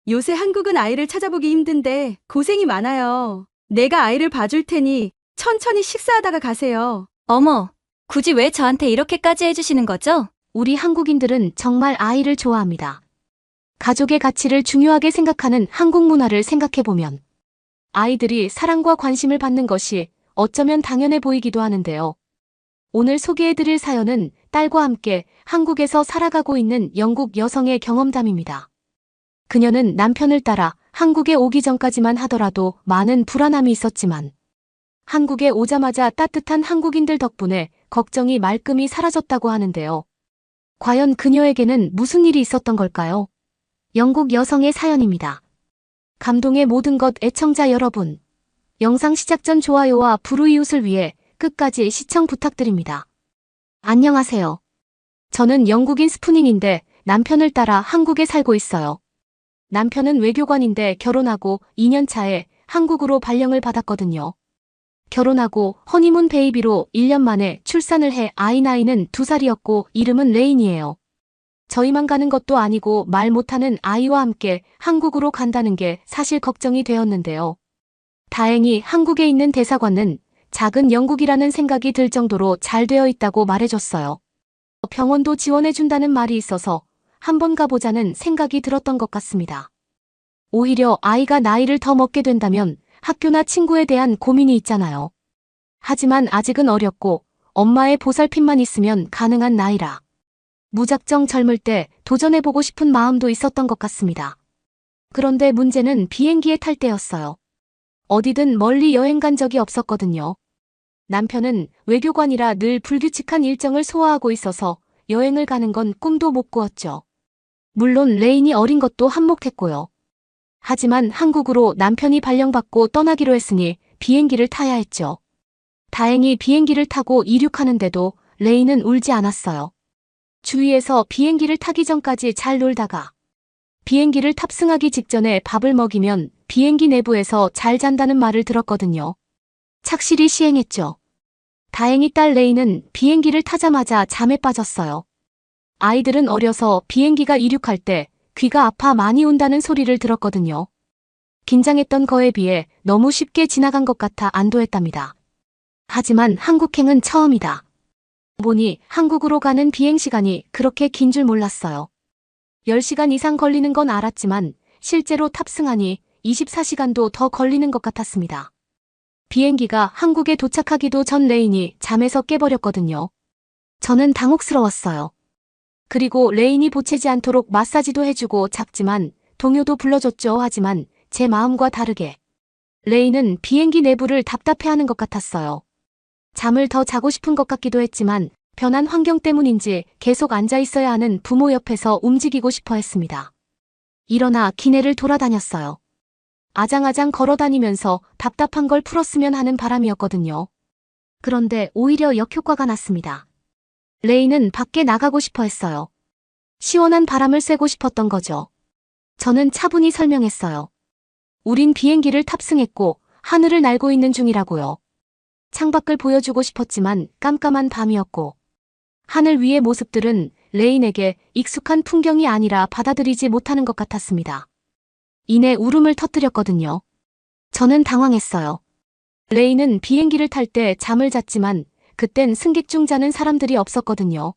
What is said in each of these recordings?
요새 한국은 아이를 찾아보기 힘든데 고생이 많아요. 내가 아이를 봐줄 테니 천천히 식사하다가 가세요. 어머, 굳이 왜 저한테 이렇게까지 해주시는 거죠? 우리 한국인들은 정말 아이를 좋아합니다. 가족의 가치를 중요하게 생각하는 한국 문화를 생각해보면 아이들이 사랑과 관심을 받는 것이 어쩌면 당연해 보이기도 하는데요. 오늘 소개해드릴 사연은 딸과 함께 한국에서 살아가고 있는 영국 여성의 경험담입니다. 그녀는 남편을 따라 한국에 오기 전까지만 하더라도 많은 불안함이 있었지만 한국에 오자마자 따뜻한 한국인들 덕분에 걱정이 말끔히 사라졌다고 하는데요. 과연 그녀에게는 무슨 일이 있었던 걸까요? 영국 여성의 사연입니다. 감동의 모든 것 애청자 여러분. 영상 시작 전 좋아요와 불우이웃을 위해 끝까지 시청 부탁드립니다. 안녕하세요. 저는 영국인 스푸닝인데 남편을 따라 한국에 살고 있어요. 남편은 외교관인데 결혼하고 2년 차에 한국으로 발령을 받았거든요. 결혼하고 허니문 베이비로 1년 만에 출산을 해 아이 나이는 2살이었고 이름은 레인이에요. 저희만 가는 것도 아니고 말 못하는 아이와 함께 한국으로 간다는 게 사실 걱정이 되었는데요. 다행히 한국에 있는 대사관은 작은 영국이라는 생각이 들 정도로 잘 되어 있다고 말해줬어요. 병원도 지원해준다는 말이 있어서 한번 가보자는 생각이 들었던 것 같습니다. 오히려 아이가 나이를 더 먹게 된다면 학교나 친구에 대한 고민이 있잖아요. 하지만 아직은 어렸고 엄마의 보살핌만 있으면 가능한 나이라 무작정 젊을 때 도전해보고 싶은 마음도 있었던 것 같습니다. 그런데 문제는 비행기에 탈 때였어요. 어디든 멀리 여행 간 적이 없었거든요. 남편은 외교관이라 늘 불규칙한 일정을 소화하고 있어서 여행을 가는 건 꿈도 못 꾸었죠. 물론 레인이 어린 것도 한몫했고요. 하지만 한국으로 남편이 발령받고 떠나기로 했으니 비행기를 타야 했죠. 다행히 비행기를 타고 이륙하는데도 레인은 울지 않았어요. 주위에서 비행기를 타기 전까지 잘 놀다가 비행기를 탑승하기 직전에 밥을 먹이면 비행기 내부에서 잘 잔다는 말을 들었거든요. 착실히 시행했죠. 다행히 딸 레인은 비행기를 타자마자 잠에 빠졌어요. 아이들은 어려서 비행기가 이륙할 때 귀가 아파 많이 운다는 소리를 들었거든요. 긴장했던 거에 비해 너무 쉽게 지나간 것 같아 안도했답니다. 하지만 한국행은 처음이다. 보니 한국으로 가는 비행시간이 그렇게 긴 줄 몰랐어요. 10시간 이상 걸리는 건 알았지만 실제로 탑승하니 24시간도 더 걸리는 것 같았습니다. 비행기가 한국에 도착하기도 전 레인이 잠에서 깨버렸거든요. 저는 당혹스러웠어요. 그리고 레인이 보채지 않도록 마사지도 해주고 잡지만 동요도 불러줬죠. 하지만 제 마음과 다르게 레인은 비행기 내부를 답답해하는 것 같았어요. 잠을 더 자고 싶은 것 같기도 했지만 변한 환경 때문인지 계속 앉아 있어야 하는 부모 옆에서 움직이고 싶어 했습니다. 일어나 기내를 돌아다녔어요. 아장아장 걸어다니면서 답답한 걸 풀었으면 하는 바람이었거든요. 그런데 오히려 역효과가 났습니다. 레이는 밖에 나가고 싶어 했어요. 시원한 바람을 쐬고 싶었던 거죠. 저는 차분히 설명했어요. 우린 비행기를 탑승했고 하늘을 날고 있는 중이라고요. 창밖을 보여주고 싶었지만 깜깜한 밤이었고 하늘 위의 모습들은 레인에게 익숙한 풍경이 아니라 받아들이지 못하는 것 같았습니다. 이내 울음을 터뜨렸거든요. 저는 당황했어요. 레인은 비행기를 탈 때 잠을 잤지만 그땐 승객 중 자는 사람들이 없었거든요.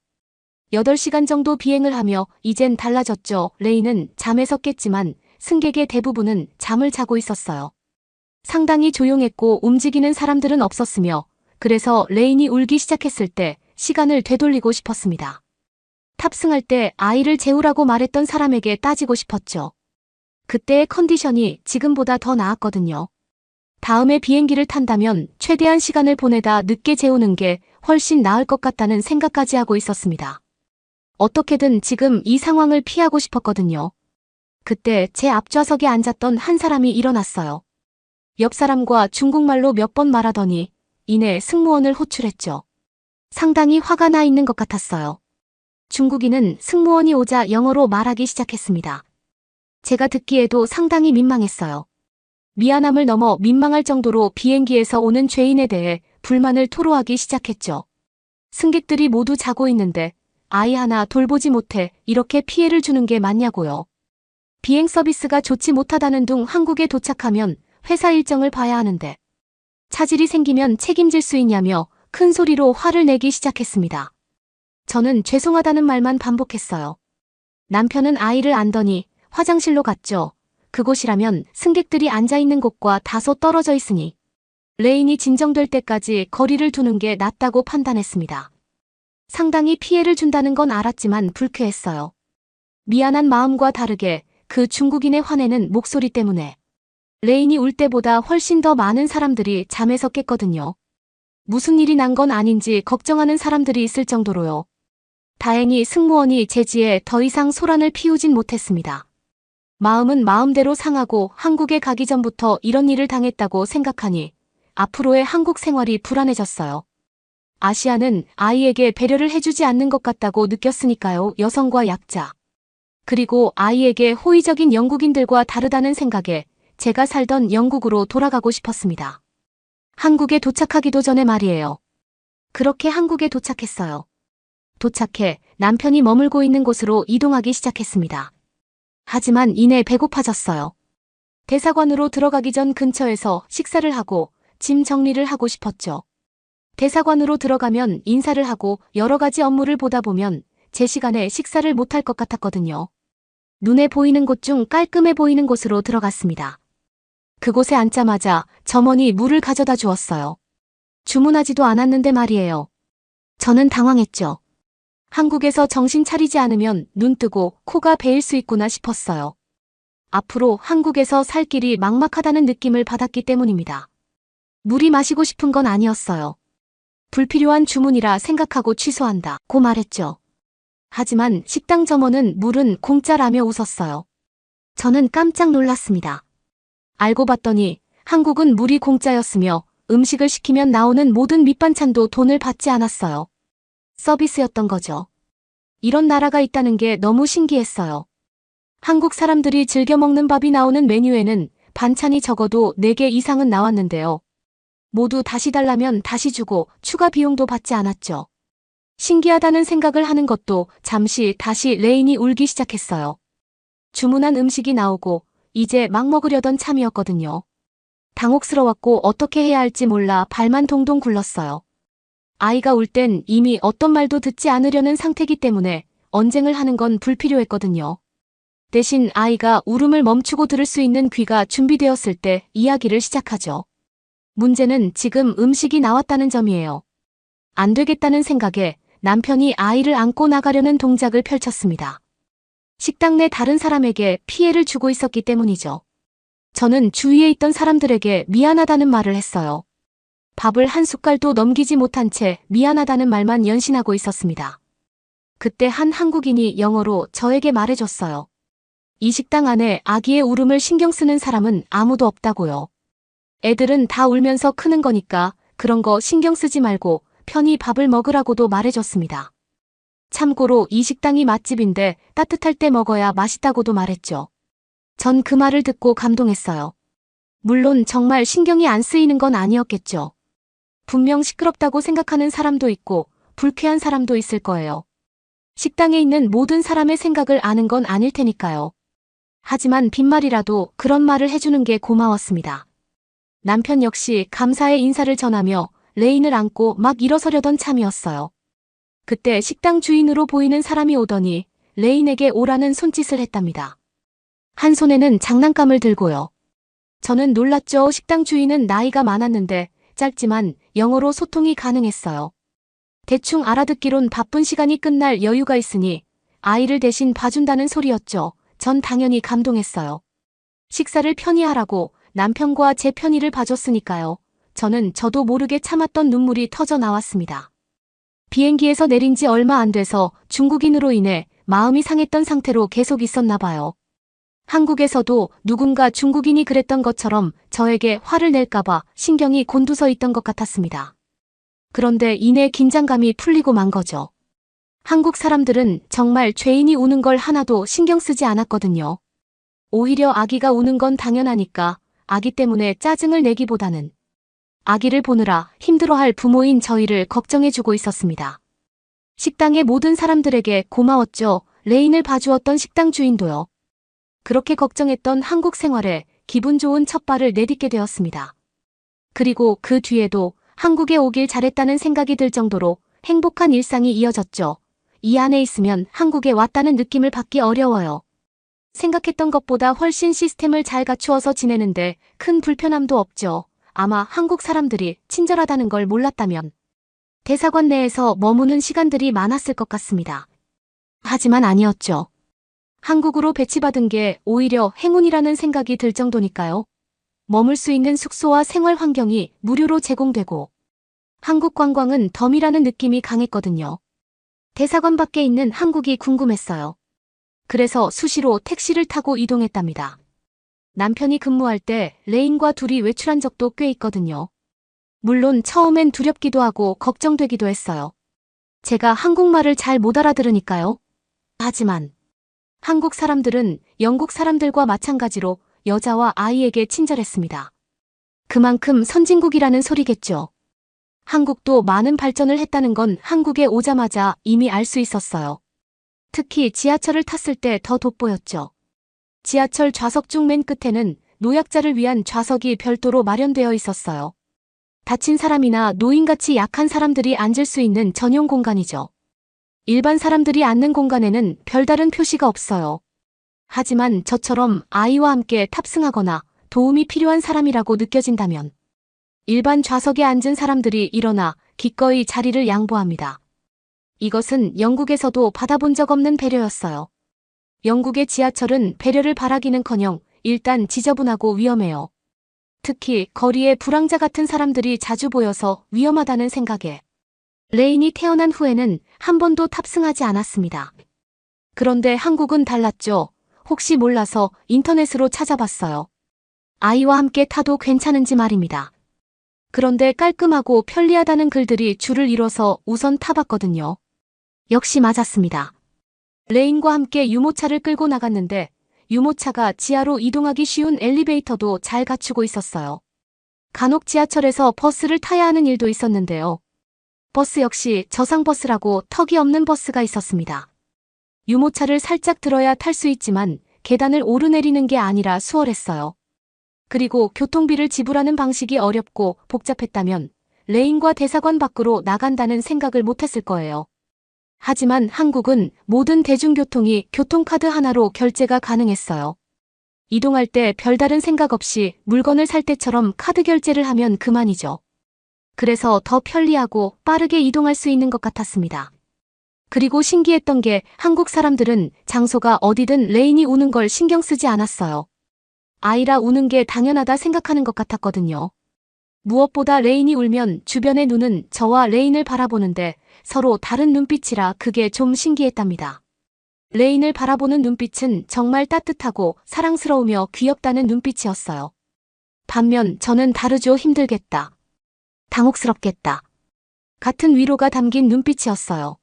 8시간 정도 비행을 하며 이젠 달라졌죠. 레인은 잠에서 깼지만 승객의 대부분은 잠을 자고 있었어요. 상당히 조용했고 움직이는 사람들은 없었으며 그래서 레인이 울기 시작했을 때 시간을 되돌리고 싶었습니다. 탑승할 때 아이를 재우라고 말했던 사람에게 따지고 싶었죠. 그때의 컨디션이 지금보다 더 나았거든요. 다음에 비행기를 탄다면 최대한 시간을 보내다 늦게 재우는 게 훨씬 나을 것 같다는 생각까지 하고 있었습니다. 어떻게든 지금 이 상황을 피하고 싶었거든요. 그때 제 앞좌석에 앉았던 한 사람이 일어났어요. 옆 사람과 중국말로 몇 번 말하더니 이내 승무원을 호출했죠. 상당히 화가 나 있는 것 같았어요. 중국인은 승무원이 오자 영어로 말하기 시작했습니다. 제가 듣기에도 상당히 민망했어요. 미안함을 넘어 민망할 정도로 비행기에서 오는 죄인에 대해 불만을 토로하기 시작했죠. 승객들이 모두 자고 있는데 아이 하나 돌보지 못해 이렇게 피해를 주는 게 맞냐고요. 비행 서비스가 좋지 못하다는 둥 한국에 도착하면 회사 일정을 봐야 하는데 차질이 생기면 책임질 수 있냐며 큰 소리로 화를 내기 시작했습니다. 저는 죄송하다는 말만 반복했어요. 남편은 아이를 안더니 화장실로 갔죠. 그곳이라면 승객들이 앉아있는 곳과 다소 떨어져 있으니 레인이 진정될 때까지 거리를 두는 게 낫다고 판단했습니다. 상당히 피해를 준다는 건 알았지만 불쾌했어요. 미안한 마음과 다르게 그 중국인의 화내는 목소리 때문에 레인이 울 때보다 훨씬 더 많은 사람들이 잠에서 깼거든요. 무슨 일이 난 건 아닌지 걱정하는 사람들이 있을 정도로요. 다행히 승무원이 제지에 더 이상 소란을 피우진 못했습니다. 마음은 마음대로 상하고 한국에 가기 전부터 이런 일을 당했다고 생각하니 앞으로의 한국 생활이 불안해졌어요. 아시아는 아이에게 배려를 해주지 않는 것 같다고 느꼈으니까요. 여성과 약자. 그리고 아이에게 호의적인 영국인들과 다르다는 생각에 제가 살던 영국으로 돌아가고 싶었습니다. 한국에 도착하기도 전에 말이에요. 그렇게 한국에 도착했어요. 도착해 남편이 머물고 있는 곳으로 이동하기 시작했습니다. 하지만 이내 배고파졌어요. 대사관으로 들어가기 전 근처에서 식사를 하고 짐 정리를 하고 싶었죠. 대사관으로 들어가면 인사를 하고 여러 가지 업무를 보다 보면 제 시간에 식사를 못할 것 같았거든요. 눈에 보이는 곳 중 깔끔해 보이는 곳으로 들어갔습니다. 그곳에 앉자마자 점원이 물을 가져다 주었어요. 주문하지도 않았는데 말이에요. 저는 당황했죠. 한국에서 정신 차리지 않으면 눈 뜨고 코가 베일 수 있구나 싶었어요. 앞으로 한국에서 살 길이 막막하다는 느낌을 받았기 때문입니다. 물이 마시고 싶은 건 아니었어요. 불필요한 주문이라 생각하고 취소한다고 말했죠. 하지만 식당 점원은 물은 공짜라며 웃었어요. 저는 깜짝 놀랐습니다. 알고 봤더니 한국은 물이 공짜였으며 음식을 시키면 나오는 모든 밑반찬도 돈을 받지 않았어요. 서비스였던 거죠. 이런 나라가 있다는 게 너무 신기했어요. 한국 사람들이 즐겨 먹는 밥이 나오는 메뉴에는 반찬이 적어도 4개 이상은 나왔는데요. 모두 다시 달라면 다시 주고 추가 비용도 받지 않았죠. 신기하다는 생각을 하는 것도 잠시 다시 레인이 울기 시작했어요. 주문한 음식이 나오고 이제 막 먹으려던 참이었거든요. 당혹스러웠고 어떻게 해야 할지 몰라 발만 동동 굴렀어요. 아이가 울 땐 이미 어떤 말도 듣지 않으려는 상태이기 때문에 언쟁을 하는 건 불필요했거든요. 대신 아이가 울음을 멈추고 들을 수 있는 귀가 준비되었을 때 이야기를 시작하죠. 문제는 지금 음식이 나왔다는 점이에요. 안 되겠다는 생각에 남편이 아이를 안고 나가려는 동작을 펼쳤습니다. 식당 내 다른 사람에게 피해를 주고 있었기 때문이죠. 저는 주위에 있던 사람들에게 미안하다는 말을 했어요. 밥을 한 숟갈도 넘기지 못한 채 미안하다는 말만 연신하고 있었습니다. 그때 한 한국인이 영어로 저에게 말해줬어요. 이 식당 안에 아기의 울음을 신경 쓰는 사람은 아무도 없다고요. 애들은 다 울면서 크는 거니까 그런 거 신경 쓰지 말고 편히 밥을 먹으라고도 말해줬습니다. 참고로 이 식당이 맛집인데 따뜻할 때 먹어야 맛있다고도 말했죠. 전 그 말을 듣고 감동했어요. 물론 정말 신경이 안 쓰이는 건 아니었겠죠. 분명 시끄럽다고 생각하는 사람도 있고 불쾌한 사람도 있을 거예요. 식당에 있는 모든 사람의 생각을 아는 건 아닐 테니까요. 하지만 빈말이라도 그런 말을 해주는 게 고마웠습니다. 남편 역시 감사의 인사를 전하며 레인을 안고 막 일어서려던 참이었어요. 그때 식당 주인으로 보이는 사람이 오더니 레인에게 오라는 손짓을 했답니다. 한 손에는 장난감을 들고요. 저는 놀랐죠. 식당 주인은 나이가 많았는데 짧지만 영어로 소통이 가능했어요. 대충 알아듣기론 바쁜 시간이 끝날 여유가 있으니 아이를 대신 봐준다는 소리였죠. 전 당연히 감동했어요. 식사를 편히 하라고 남편과 제 편의를 봐줬으니까요. 저는 저도 모르게 참았던 눈물이 터져 나왔습니다. 비행기에서 내린 지 얼마 안 돼서 중국인으로 인해 마음이 상했던 상태로 계속 있었나 봐요. 한국에서도 누군가 중국인이 그랬던 것처럼 저에게 화를 낼까봐 신경이 곤두서 있던 것 같았습니다. 그런데 이내 긴장감이 풀리고 만 거죠. 한국 사람들은 정말 죄인이 우는 걸 하나도 신경 쓰지 않았거든요. 오히려 아기가 우는 건 당연하니까 아기 때문에 짜증을 내기보다는 아기를 보느라 힘들어할 부모인 저희를 걱정해주고 있었습니다. 식당의 모든 사람들에게 고마웠죠. 레인을 봐주었던 식당 주인도요. 그렇게 걱정했던 한국 생활에 기분 좋은 첫 발을 내딛게 되었습니다. 그리고 그 뒤에도 한국에 오길 잘했다는 생각이 들 정도로 행복한 일상이 이어졌죠. 이 안에 있으면 한국에 왔다는 느낌을 받기 어려워요. 생각했던 것보다 훨씬 시스템을 잘 갖추어서 지내는데 큰 불편함도 없죠. 아마 한국 사람들이 친절하다는 걸 몰랐다면 대사관 내에서 머무는 시간들이 많았을 것 같습니다. 하지만 아니었죠. 한국으로 배치받은 게 오히려 행운이라는 생각이 들 정도니까요. 머물 수 있는 숙소와 생활 환경이 무료로 제공되고 한국 관광은 덤이라는 느낌이 강했거든요. 대사관 밖에 있는 한국이 궁금했어요. 그래서 수시로 택시를 타고 이동했답니다. 남편이 근무할 때 레인과 둘이 외출한 적도 꽤 있거든요. 물론 처음엔 두렵기도 하고 걱정되기도 했어요. 제가 한국말을 잘 못 알아들으니까요. 하지만 한국 사람들은 영국 사람들과 마찬가지로 여자와 아이에게 친절했습니다. 그만큼 선진국이라는 소리겠죠. 한국도 많은 발전을 했다는 건 한국에 오자마자 이미 알 수 있었어요. 특히 지하철을 탔을 때 더 돋보였죠. 지하철 좌석 중 맨 끝에는 노약자를 위한 좌석이 별도로 마련되어 있었어요. 다친 사람이나 노인같이 약한 사람들이 앉을 수 있는 전용 공간이죠. 일반 사람들이 앉는 공간에는 별다른 표시가 없어요. 하지만 저처럼 아이와 함께 탑승하거나 도움이 필요한 사람이라고 느껴진다면 일반 좌석에 앉은 사람들이 일어나 기꺼이 자리를 양보합니다. 이것은 영국에서도 받아본 적 없는 배려였어요. 영국의 지하철은 배려를 바라기는커녕 일단 지저분하고 위험해요. 특히 거리에 불황자 같은 사람들이 자주 보여서 위험하다는 생각에 레인이 태어난 후에는 한 번도 탑승하지 않았습니다. 그런데 한국은 달랐죠. 혹시 몰라서 인터넷으로 찾아봤어요. 아이와 함께 타도 괜찮은지 말입니다. 그런데 깔끔하고 편리하다는 글들이 줄을 이뤄서 우선 타봤거든요. 역시 맞았습니다. 레인과 함께 유모차를 끌고 나갔는데 유모차가 지하로 이동하기 쉬운 엘리베이터도 잘 갖추고 있었어요. 간혹 지하철에서 버스를 타야 하는 일도 있었는데요. 버스 역시 저상버스라고 턱이 없는 버스가 있었습니다. 유모차를 살짝 들어야 탈 수 있지만 계단을 오르내리는 게 아니라 수월했어요. 그리고 교통비를 지불하는 방식이 어렵고 복잡했다면 레인과 대사관 밖으로 나간다는 생각을 못했을 거예요. 하지만 한국은 모든 대중교통이 교통카드 하나로 결제가 가능했어요. 이동할 때 별다른 생각 없이 물건을 살 때처럼 카드 결제를 하면 그만이죠. 그래서 더 편리하고 빠르게 이동할 수 있는 것 같았습니다. 그리고 신기했던 게 한국 사람들은 장소가 어디든 레인이 우는 걸 신경 쓰지 않았어요. 아이라 우는 게 당연하다 생각하는 것 같았거든요. 무엇보다 레인이 울면 주변의 눈은 저와 레인을 바라보는데 서로 다른 눈빛이라 그게 좀 신기했답니다. 레인을 바라보는 눈빛은 정말 따뜻하고 사랑스러우며 귀엽다는 눈빛이었어요. 반면 저는 다르죠. 힘들겠다. 당혹스럽겠다. 같은 위로가 담긴 눈빛이었어요.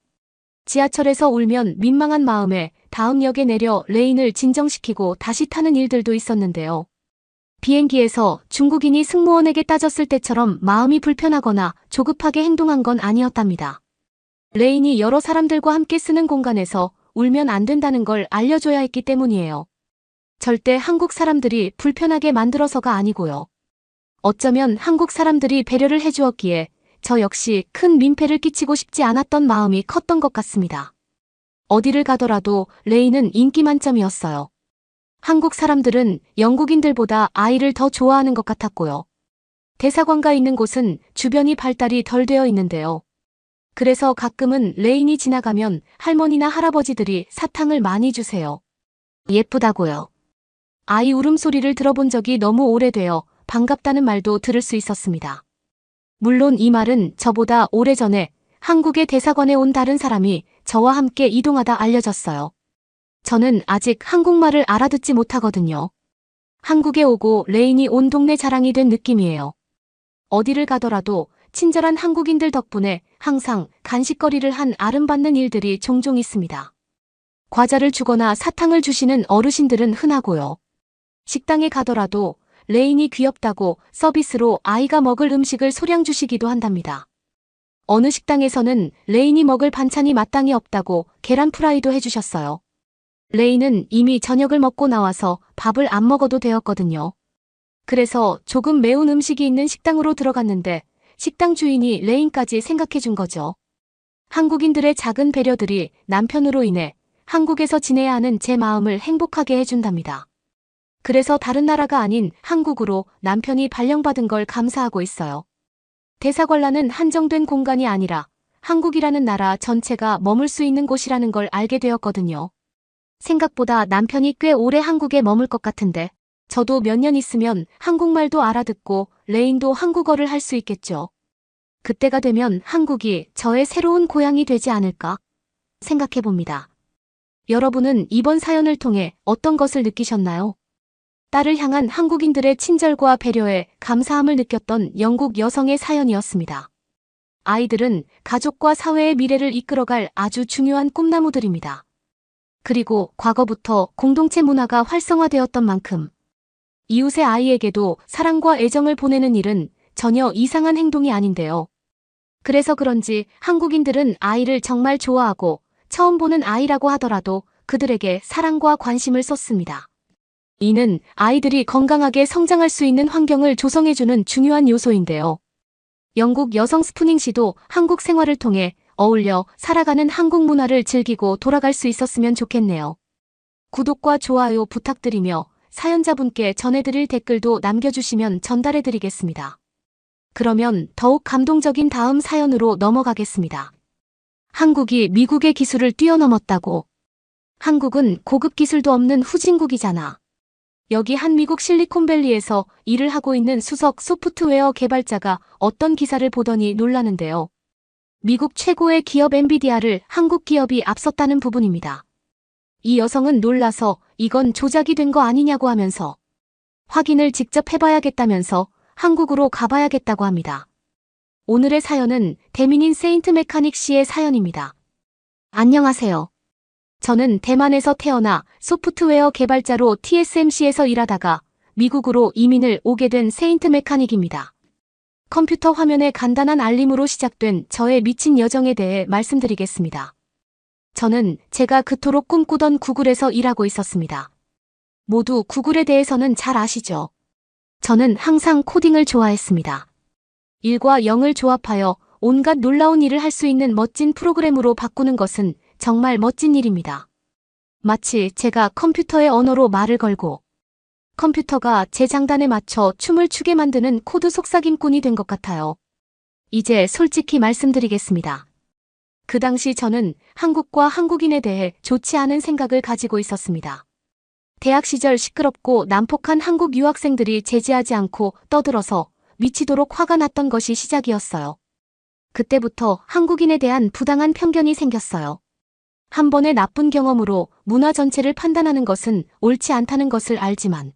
지하철에서 울면 민망한 마음에 다음 역에 내려 레인을 진정시키고 다시 타는 일들도 있었는데요. 비행기에서 중국인이 승무원에게 따졌을 때처럼 마음이 불편하거나 조급하게 행동한 건 아니었답니다. 레인이 여러 사람들과 함께 쓰는 공간에서 울면 안 된다는 걸 알려줘야 했기 때문이에요. 절대 한국 사람들이 불편하게 만들어서가 아니고요. 어쩌면 한국 사람들이 배려를 해주었기에 저 역시 큰 민폐를 끼치고 싶지 않았던 마음이 컸던 것 같습니다. 어디를 가더라도 레인은 인기 만점이었어요. 한국 사람들은 영국인들보다 아이를 더 좋아하는 것 같았고요. 대사관가 있는 곳은 주변이 발달이 덜 되어 있는데요. 그래서 가끔은 레인이 지나가면 할머니나 할아버지들이 사탕을 많이 주세요. 예쁘다고요. 아이 울음소리를 들어본 적이 너무 오래되어 반갑다는 말도 들을 수 있었습니다. 물론 이 말은 저보다 오래전에 한국의 대사관에 온 다른 사람이 저와 함께 이동하다 알려졌어요. 저는 아직 한국말을 알아듣지 못하거든요. 한국에 오고 레인이 온 동네 자랑이 된 느낌이에요. 어디를 가더라도 친절한 한국인들 덕분에 항상 간식거리를 한 아름받는 일들이 종종 있습니다. 과자를 주거나 사탕을 주시는 어르신들은 흔하고요. 식당에 가더라도 레인이 귀엽다고 서비스로 아이가 먹을 음식을 소량 주시기도 한답니다. 어느 식당에서는 레인이 먹을 반찬이 마땅히 없다고 계란 프라이도 해주셨어요. 레이는 이미 저녁을 먹고 나와서 밥을 안 먹어도 되었거든요. 그래서 조금 매운 음식이 있는 식당으로 들어갔는데 식당 주인이 레인까지 생각해 준 거죠. 한국인들의 작은 배려들이 남편으로 인해 한국에서 지내야 하는 제 마음을 행복하게 해준답니다. 그래서 다른 나라가 아닌 한국으로 남편이 발령받은 걸 감사하고 있어요. 대사관란은 한정된 공간이 아니라 한국이라는 나라 전체가 머물 수 있는 곳이라는 걸 알게 되었거든요. 생각보다 남편이 꽤 오래 한국에 머물 것 같은데 저도 몇 년 있으면 한국말도 알아듣고 레인도 한국어를 할 수 있겠죠. 그때가 되면 한국이 저의 새로운 고향이 되지 않을까 생각해 봅니다. 여러분은 이번 사연을 통해 어떤 것을 느끼셨나요? 딸을 향한 한국인들의 친절과 배려에 감사함을 느꼈던 영국 여성의 사연이었습니다. 아이들은 가족과 사회의 미래를 이끌어갈 아주 중요한 꿈나무들입니다. 그리고 과거부터 공동체 문화가 활성화되었던 만큼 이웃의 아이에게도 사랑과 애정을 보내는 일은 전혀 이상한 행동이 아닌데요. 그래서 그런지 한국인들은 아이를 정말 좋아하고 처음 보는 아이라고 하더라도 그들에게 사랑과 관심을 쏟습니다. 이는 아이들이 건강하게 성장할 수 있는 환경을 조성해주는 중요한 요소인데요. 영국 여성 스푸닝 씨도 한국 생활을 통해 어울려 살아가는 한국 문화를 즐기고 돌아갈 수 있었으면 좋겠네요. 구독과 좋아요 부탁드리며 사연자분께 전해드릴 댓글도 남겨주시면 전달해드리겠습니다. 그러면 더욱 감동적인 다음 사연으로 넘어가겠습니다. 한국이 미국의 기술을 뛰어넘었다고. 한국은 고급 기술도 없는 후진국이잖아. 여기 한 미국 실리콘밸리에서 일을 하고 있는 수석 소프트웨어 개발자가 어떤 기사를 보더니 놀라는데요. 미국 최고의 기업 엔비디아를 한국 기업이 앞섰다는 부분입니다. 이 여성은 놀라서 이건 조작이 된 거 아니냐고 하면서 확인을 직접 해봐야겠다면서 한국으로 가봐야겠다고 합니다. 오늘의 사연은 대민인 세인트 메카닉 씨의 사연입니다. 안녕하세요. 저는 대만에서 태어나 소프트웨어 개발자로 TSMC에서 일하다가 미국으로 이민을 오게 된 세인트 메카닉입니다. 컴퓨터 화면의 간단한 알림으로 시작된 저의 미친 여정에 대해 말씀드리겠습니다. 저는 제가 그토록 꿈꾸던 구글에서 일하고 있었습니다. 모두 구글에 대해서는 잘 아시죠? 저는 항상 코딩을 좋아했습니다. 1과 0을 조합하여 온갖 놀라운 일을 할 수 있는 멋진 프로그램으로 바꾸는 것은 정말 멋진 일입니다. 마치 제가 컴퓨터의 언어로 말을 걸고 컴퓨터가 제 장단에 맞춰 춤을 추게 만드는 코드 속삭임꾼이 된 것 같아요. 이제 솔직히 말씀드리겠습니다. 그 당시 저는 한국과 한국인에 대해 좋지 않은 생각을 가지고 있었습니다. 대학 시절 시끄럽고 난폭한 한국 유학생들이 제지하지 않고 떠들어서 미치도록 화가 났던 것이 시작이었어요. 그때부터 한국인에 대한 부당한 편견이 생겼어요. 한 번의 나쁜 경험으로 문화 전체를 판단하는 것은 옳지 않다는 것을 알지만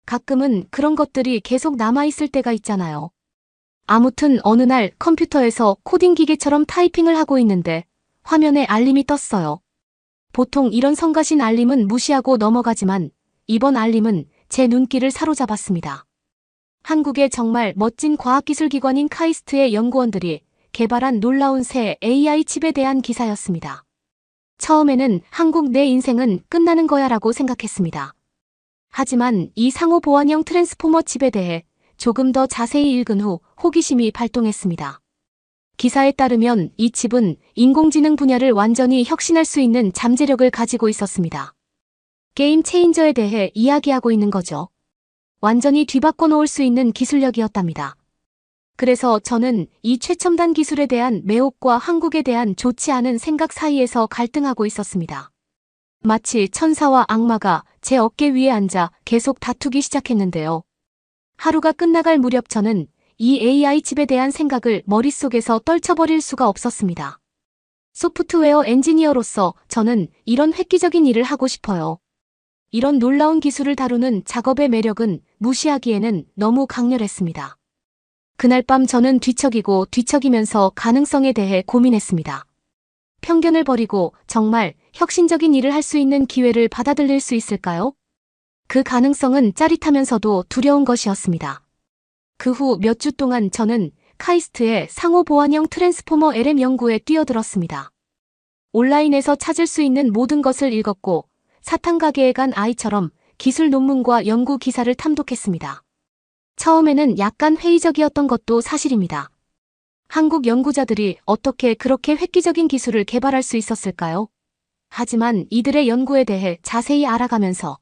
가끔은 그런 것들이 계속 남아있을 때가 있잖아요. 아무튼 어느 날 컴퓨터에서 코딩 기계처럼 타이핑을 하고 있는데 화면에 알림이 떴어요. 보통 이런 성가신 알림은 무시하고 넘어가지만 이번 알림은 제 눈길을 사로잡았습니다. 한국의 정말 멋진 과학기술기관인 카이스트의 연구원들이 개발한 놀라운 새 AI 칩에 대한 기사였습니다. 처음에는 한국 내 인생은 끝나는 거야 라고 생각했습니다. 하지만 이 상호 보완형 트랜스포머 칩에 대해 조금 더 자세히 읽은 후 호기심이 발동했습니다. 기사에 따르면 이 칩은 인공지능 분야를 완전히 혁신할 수 있는 잠재력을 가지고 있었습니다. 게임 체인저에 대해 이야기하고 있는 거죠. 완전히 뒤바꿔 놓을 수 있는 기술력이었답니다. 그래서 저는 이 최첨단 기술에 대한 매혹과 한국에 대한 좋지 않은 생각 사이에서 갈등하고 있었습니다. 마치 천사와 악마가 제 어깨 위에 앉아 계속 다투기 시작했는데요. 하루가 끝나갈 무렵 저는 이 AI 칩에 대한 생각을 머릿속에서 떨쳐버릴 수가 없었습니다. 소프트웨어 엔지니어로서 저는 이런 획기적인 일을 하고 싶어요. 이런 놀라운 기술을 다루는 작업의 매력은 무시하기에는 너무 강렬했습니다. 그날 밤 저는 뒤척이면서 가능성에 대해 고민했습니다. 편견을 버리고 정말 혁신적인 일을 할 수 있는 기회를 받아들일 수 있을까요? 그 가능성은 짜릿하면서도 두려운 것이었습니다. 그 후 몇 주 동안 저는 카이스트의 상호 보완형 트랜스포머 LM 연구에 뛰어들었습니다. 온라인에서 찾을 수 있는 모든 것을 읽었고 사탕 가게에 간 아이처럼 기술 논문과 연구 기사를 탐독했습니다. 처음에는 약간 회의적이었던 것도 사실입니다. 한국 연구자들이 어떻게 그렇게 획기적인 기술을 개발할 수 있었을까요? 하지만 이들의 연구에 대해 자세히 알아가면서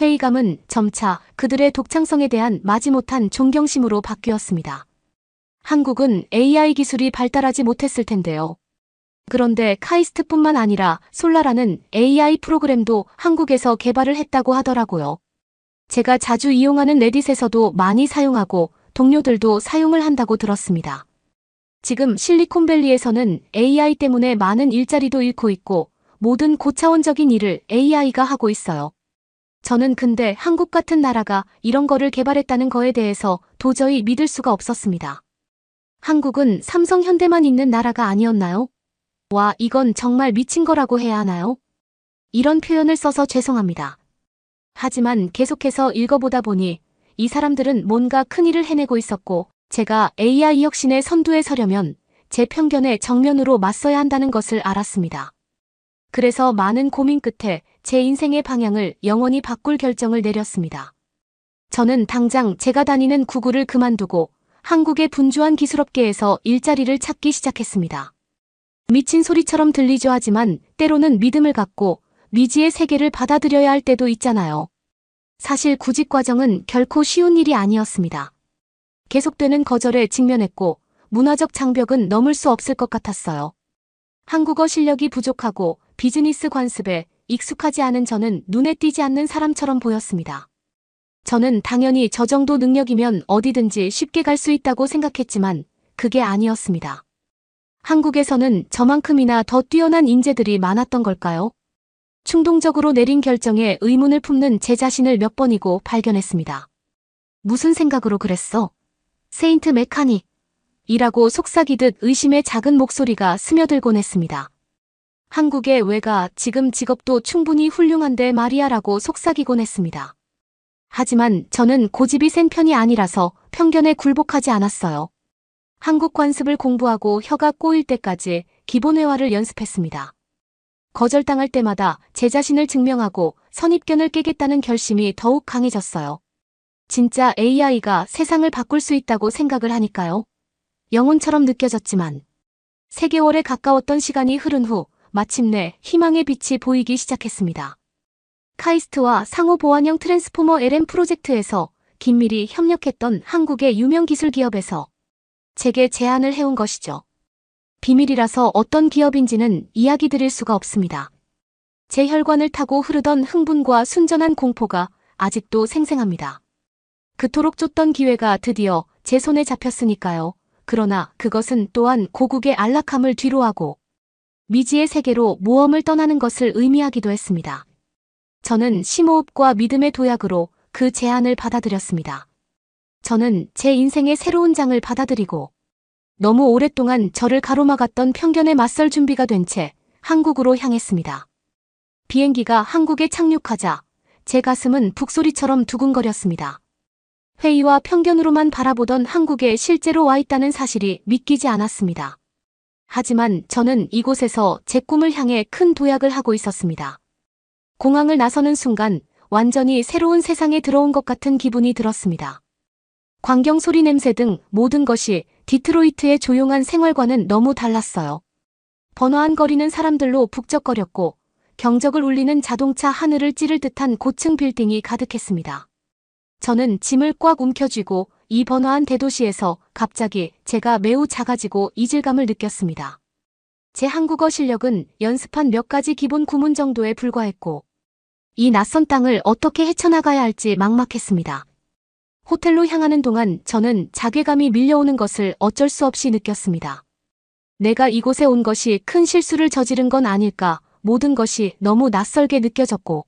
회의감은 점차 그들의 독창성에 대한 마지못한 존경심으로 바뀌었습니다. 한국은 AI 기술이 발달하지 못했을 텐데요. 그런데 카이스트뿐만 아니라 솔라라는 AI 프로그램도 한국에서 개발을 했다고 하더라고요. 제가 자주 이용하는 레딧에서도 많이 사용하고 동료들도 사용을 한다고 들었습니다. 지금 실리콘밸리에서는 AI 때문에 많은 일자리도 잃고 있고 모든 고차원적인 일을 AI가 하고 있어요. 저는 근데 한국 같은 나라가 이런 거를 개발했다는 거에 대해서 도저히 믿을 수가 없었습니다. 한국은 삼성 현대만 있는 나라가 아니었나요? 와, 이건 정말 미친 거라고 해야 하나요? 이런 표현을 써서 죄송합니다. 하지만 계속해서 읽어보다 보니 이 사람들은 뭔가 큰일을 해내고 있었고 제가 AI 혁신의 선두에 서려면 제 편견에 정면으로 맞서야 한다는 것을 알았습니다. 그래서 많은 고민 끝에 제 인생의 방향을 영원히 바꿀 결정을 내렸습니다. 저는 당장 제가 다니는 구글을 그만두고 한국의 분주한 기술업계에서 일자리를 찾기 시작했습니다. 미친 소리처럼 들리죠. 하지만 때로는 믿음을 갖고 미지의 세계를 받아들여야 할 때도 있잖아요. 사실 구직 과정은 결코 쉬운 일이 아니었습니다. 계속되는 거절에 직면했고 문화적 장벽은 넘을 수 없을 것 같았어요. 한국어 실력이 부족하고 비즈니스 관습에 익숙하지 않은 저는 눈에 띄지 않는 사람처럼 보였습니다. 저는 당연히 저 정도 능력이면 어디든지 쉽게 갈 수 있다고 생각했지만 그게 아니었습니다. 한국에서는 저만큼이나 더 뛰어난 인재들이 많았던 걸까요? 충동적으로 내린 결정에 의문을 품는 제 자신을 몇 번이고 발견했습니다. 무슨 생각으로 그랬어? 세인트 메카닉. 이라고 속삭이듯 의심의 작은 목소리가 스며들곤 했습니다. 한국의 외가 지금 직업도 충분히 훌륭한데 말이야라고 속삭이곤 했습니다. 하지만 저는 고집이 센 편이 아니라서 편견에 굴복하지 않았어요. 한국 관습을 공부하고 혀가 꼬일 때까지 기본 회화를 연습했습니다. 거절당할 때마다 제 자신을 증명하고 선입견을 깨겠다는 결심이 더욱 강해졌어요. 진짜 AI가 세상을 바꿀 수 있다고 생각을 하니까요. 영혼처럼 느껴졌지만 3개월에 가까웠던 시간이 흐른 후 마침내 희망의 빛이 보이기 시작했습니다. 카이스트와 상호 보안형 트랜스포머 LM 프로젝트에서 긴밀히 협력했던 한국의 유명 기술 기업에서 제게 제안을 해온 것이죠. 비밀이라서 어떤 기업인지는 이야기 드릴 수가 없습니다. 제 혈관을 타고 흐르던 흥분과 순전한 공포가 아직도 생생합니다. 그토록 쫓던 기회가 드디어 제 손에 잡혔으니까요. 그러나 그것은 또한 고국의 안락함을 뒤로하고 미지의 세계로 모험을 떠나는 것을 의미하기도 했습니다. 저는 심호흡과 믿음의 도약으로 그 제안을 받아들였습니다. 저는 제 인생의 새로운 장을 받아들이고 너무 오랫동안 저를 가로막았던 편견에 맞설 준비가 된 채 한국으로 향했습니다. 비행기가 한국에 착륙하자 제 가슴은 북소리처럼 두근거렸습니다. 회의와 편견으로만 바라보던 한국에 실제로 와 있다는 사실이 믿기지 않았습니다. 하지만 저는 이곳에서 제 꿈을 향해 큰 도약을 하고 있었습니다. 공항을 나서는 순간 완전히 새로운 세상에 들어온 것 같은 기분이 들었습니다. 광경 소리 냄새 등 모든 것이 디트로이트의 조용한 생활과는 너무 달랐어요. 번화한 거리는 사람들로 북적거렸고 경적을 울리는 자동차 하늘을 찌를 듯한 고층 빌딩이 가득했습니다. 저는 짐을 꽉 움켜쥐고 이 번화한 대도시에서 갑자기 제가 매우 작아지고 이질감을 느꼈습니다. 제 한국어 실력은 연습한 몇 가지 기본 구문 정도에 불과했고 이 낯선 땅을 어떻게 헤쳐나가야 할지 막막했습니다. 호텔로 향하는 동안 저는 자괴감이 밀려오는 것을 어쩔 수 없이 느꼈습니다. 내가 이곳에 온 것이 큰 실수를 저지른 건 아닐까, 모든 것이 너무 낯설게 느껴졌고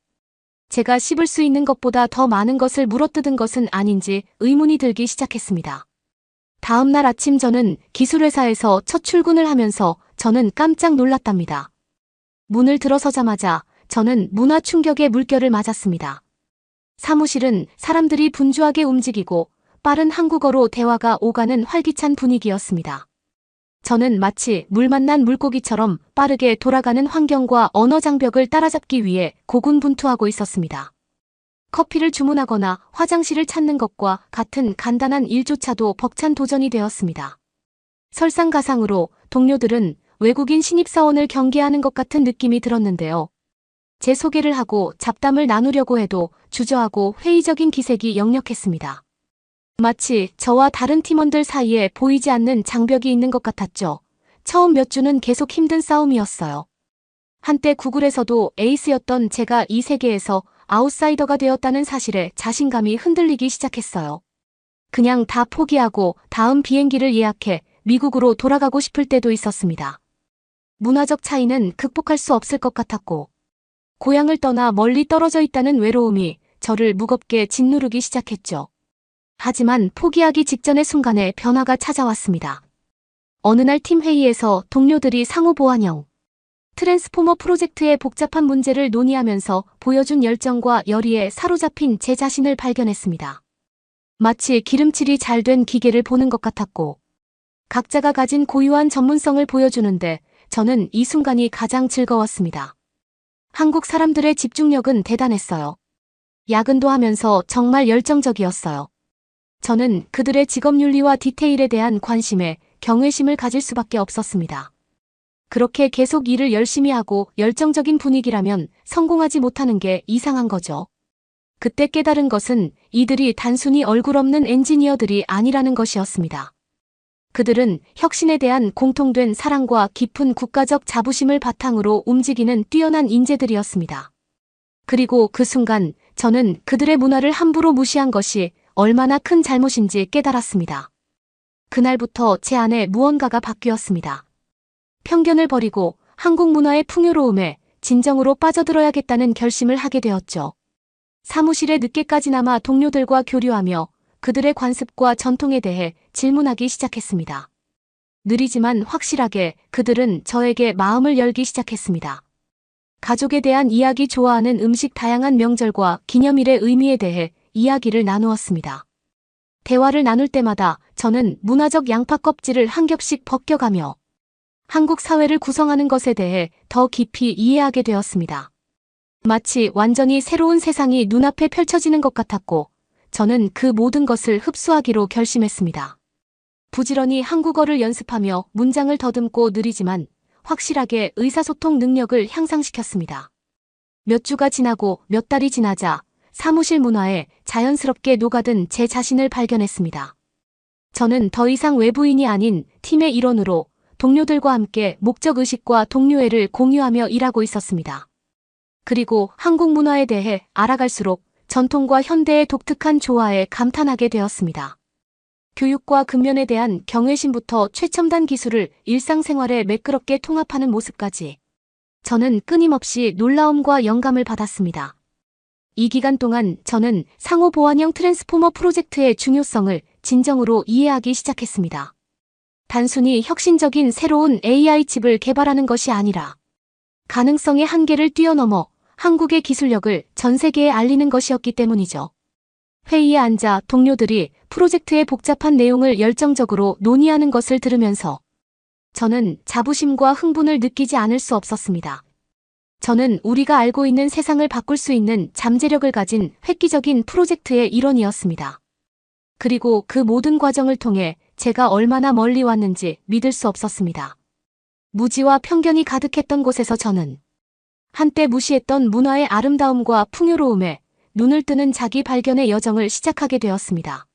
제가 씹을 수 있는 것보다 더 많은 것을 물어뜯은 것은 아닌지 의문이 들기 시작했습니다. 다음 날 아침 저는 기술회사에서 첫 출근을 하면서 저는 깜짝 놀랐답니다. 문을 들어서자마자 저는 문화 충격의 물결을 맞았습니다. 사무실은 사람들이 분주하게 움직이고 빠른 한국어로 대화가 오가는 활기찬 분위기였습니다. 저는 마치 물 만난 물고기처럼 빠르게 돌아가는 환경과 언어 장벽을 따라잡기 위해 고군분투하고 있었습니다. 커피를 주문하거나 화장실을 찾는 것과 같은 간단한 일조차도 벅찬 도전이 되었습니다. 설상가상으로 동료들은 외국인 신입사원을 경계하는 것 같은 느낌이 들었는데요. 제 소개를 하고 잡담을 나누려고 해도 주저하고 회의적인 기색이 역력했습니다. 마치 저와 다른 팀원들 사이에 보이지 않는 장벽이 있는 것 같았죠. 처음 몇 주는 계속 힘든 싸움이었어요. 한때 구글에서도 에이스였던 제가 이 세계에서 아웃사이더가 되었다는 사실에 자신감이 흔들리기 시작했어요. 그냥 다 포기하고 다음 비행기를 예약해 미국으로 돌아가고 싶을 때도 있었습니다. 문화적 차이는 극복할 수 없을 것 같았고, 고향을 떠나 멀리 떨어져 있다는 외로움이 저를 무겁게 짓누르기 시작했죠. 하지만 포기하기 직전의 순간에 변화가 찾아왔습니다. 어느 날 팀 회의에서 동료들이 상호 보완형 트랜스포머 프로젝트의 복잡한 문제를 논의하면서 보여준 열정과 열의에 사로잡힌 제 자신을 발견했습니다. 마치 기름칠이 잘 된 기계를 보는 것 같았고, 각자가 가진 고유한 전문성을 보여주는데 저는 이 순간이 가장 즐거웠습니다. 한국 사람들의 집중력은 대단했어요. 야근도 하면서 정말 열정적이었어요. 저는 그들의 직업윤리와 디테일에 대한 관심에 경외심을 가질 수밖에 없었습니다. 그렇게 계속 일을 열심히 하고 열정적인 분위기라면 성공하지 못하는 게 이상한 거죠. 그때 깨달은 것은 이들이 단순히 얼굴 없는 엔지니어들이 아니라는 것이었습니다. 그들은 혁신에 대한 공통된 사랑과 깊은 국가적 자부심을 바탕으로 움직이는 뛰어난 인재들이었습니다. 그리고 그 순간 저는 그들의 문화를 함부로 무시한 것이 얼마나 큰 잘못인지 깨달았습니다. 그날부터 제 안에 무언가가 바뀌었습니다. 편견을 버리고 한국 문화의 풍요로움에 진정으로 빠져들어야겠다는 결심을 하게 되었죠. 사무실에 늦게까지나마 동료들과 교류하며 그들의 관습과 전통에 대해 질문하기 시작했습니다. 느리지만 확실하게 그들은 저에게 마음을 열기 시작했습니다. 가족에 대한 이야기, 좋아하는 음식, 다양한 명절과 기념일의 의미에 대해 이야기를 나누었습니다. 대화를 나눌 때마다 저는 문화적 양파 껍질을 한 겹씩 벗겨가며 한국 사회를 구성하는 것에 대해 더 깊이 이해하게 되었습니다. 마치 완전히 새로운 세상이 눈앞에 펼쳐지는 것 같았고, 저는 그 모든 것을 흡수하기로 결심했습니다. 부지런히 한국어를 연습하며 문장을 더듬고 느리지만 확실하게 의사소통 능력을 향상시켰습니다. 몇 주가 지나고 몇 달이 지나자 사무실 문화에 자연스럽게 녹아든 제 자신을 발견했습니다. 저는 더 이상 외부인이 아닌 팀의 일원으로 동료들과 함께 목적의식과 동료애를 공유하며 일하고 있었습니다. 그리고 한국 문화에 대해 알아갈수록 전통과 현대의 독특한 조화에 감탄하게 되었습니다. 교육과 근면에 대한 경외심부터 최첨단 기술을 일상생활에 매끄럽게 통합하는 모습까지 저는 끊임없이 놀라움과 영감을 받았습니다. 이 기간 동안 저는 상호 보완형 트랜스포머 프로젝트의 중요성을 진정으로 이해하기 시작했습니다. 단순히 혁신적인 새로운 AI 칩을 개발하는 것이 아니라 가능성의 한계를 뛰어넘어 한국의 기술력을 전 세계에 알리는 것이었기 때문이죠. 회의에 앉아 동료들이 프로젝트의 복잡한 내용을 열정적으로 논의하는 것을 들으면서 저는 자부심과 흥분을 느끼지 않을 수 없었습니다. 저는 우리가 알고 있는 세상을 바꿀 수 있는 잠재력을 가진 획기적인 프로젝트의 일원이었습니다. 그리고 그 모든 과정을 통해 제가 얼마나 멀리 왔는지 믿을 수 없었습니다. 무지와 편견이 가득했던 곳에서 저는 한때 무시했던 문화의 아름다움과 풍요로움에 눈을 뜨는 자기 발견의 여정을 시작하게 되었습니다.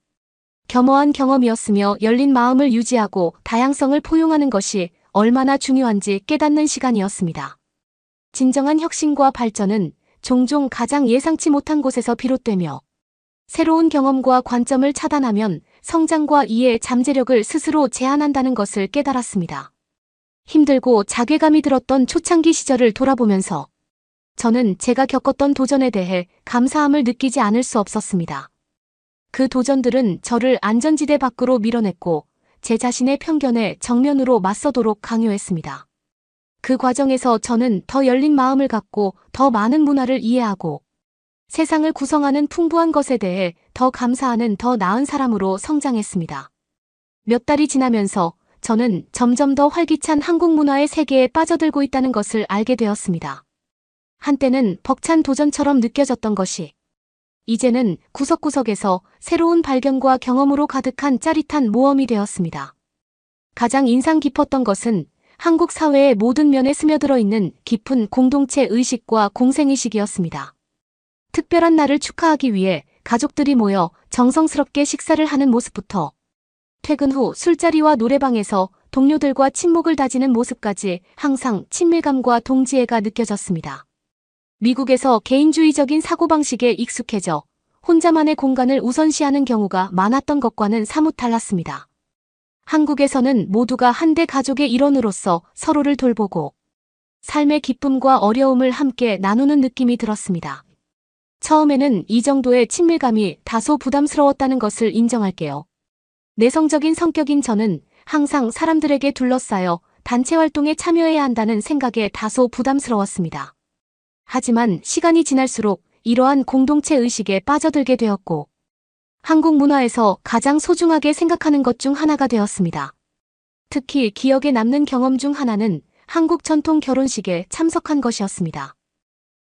겸허한 경험이었으며 열린 마음을 유지하고 다양성을 포용하는 것이 얼마나 중요한지 깨닫는 시간이었습니다. 진정한 혁신과 발전은 종종 가장 예상치 못한 곳에서 비롯되며 새로운 경험과 관점을 차단하면 성장과 이해의 잠재력을 스스로 제한한다는 것을 깨달았습니다. 힘들고 자괴감이 들었던 초창기 시절을 돌아보면서 저는 제가 겪었던 도전에 대해 감사함을 느끼지 않을 수 없었습니다. 그 도전들은 저를 안전지대 밖으로 밀어냈고 제 자신의 편견에 정면으로 맞서도록 강요했습니다. 그 과정에서 저는 더 열린 마음을 갖고 더 많은 문화를 이해하고 세상을 구성하는 풍부한 것에 대해 더 감사하는 더 나은 사람으로 성장했습니다. 몇 달이 지나면서 저는 점점 더 활기찬 한국 문화의 세계에 빠져들고 있다는 것을 알게 되었습니다. 한때는 벅찬 도전처럼 느껴졌던 것이 이제는 구석구석에서 새로운 발견과 경험으로 가득한 짜릿한 모험이 되었습니다. 가장 인상 깊었던 것은 한국 사회의 모든 면에 스며들어 있는 깊은 공동체 의식과 공생의식이었습니다. 특별한 날을 축하하기 위해 가족들이 모여 정성스럽게 식사를 하는 모습부터 퇴근 후 술자리와 노래방에서 동료들과 친목을 다지는 모습까지 항상 친밀감과 동지애가 느껴졌습니다. 미국에서 개인주의적인 사고방식에 익숙해져 혼자만의 공간을 우선시하는 경우가 많았던 것과는 사뭇 달랐습니다. 한국에서는 모두가 한대 가족의 일원으로서 서로를 돌보고 삶의 기쁨과 어려움을 함께 나누는 느낌이 들었습니다. 처음에는 이 정도의 친밀감이 다소 부담스러웠다는 것을 인정할게요. 내성적인 성격인 저는 항상 사람들에게 둘러싸여 단체 활동에 참여해야 한다는 생각에 다소 부담스러웠습니다. 하지만 시간이 지날수록 이러한 공동체 의식에 빠져들게 되었고 한국 문화에서 가장 소중하게 생각하는 것 중 하나가 되었습니다. 특히 기억에 남는 경험 중 하나는 한국 전통 결혼식에 참석한 것이었습니다.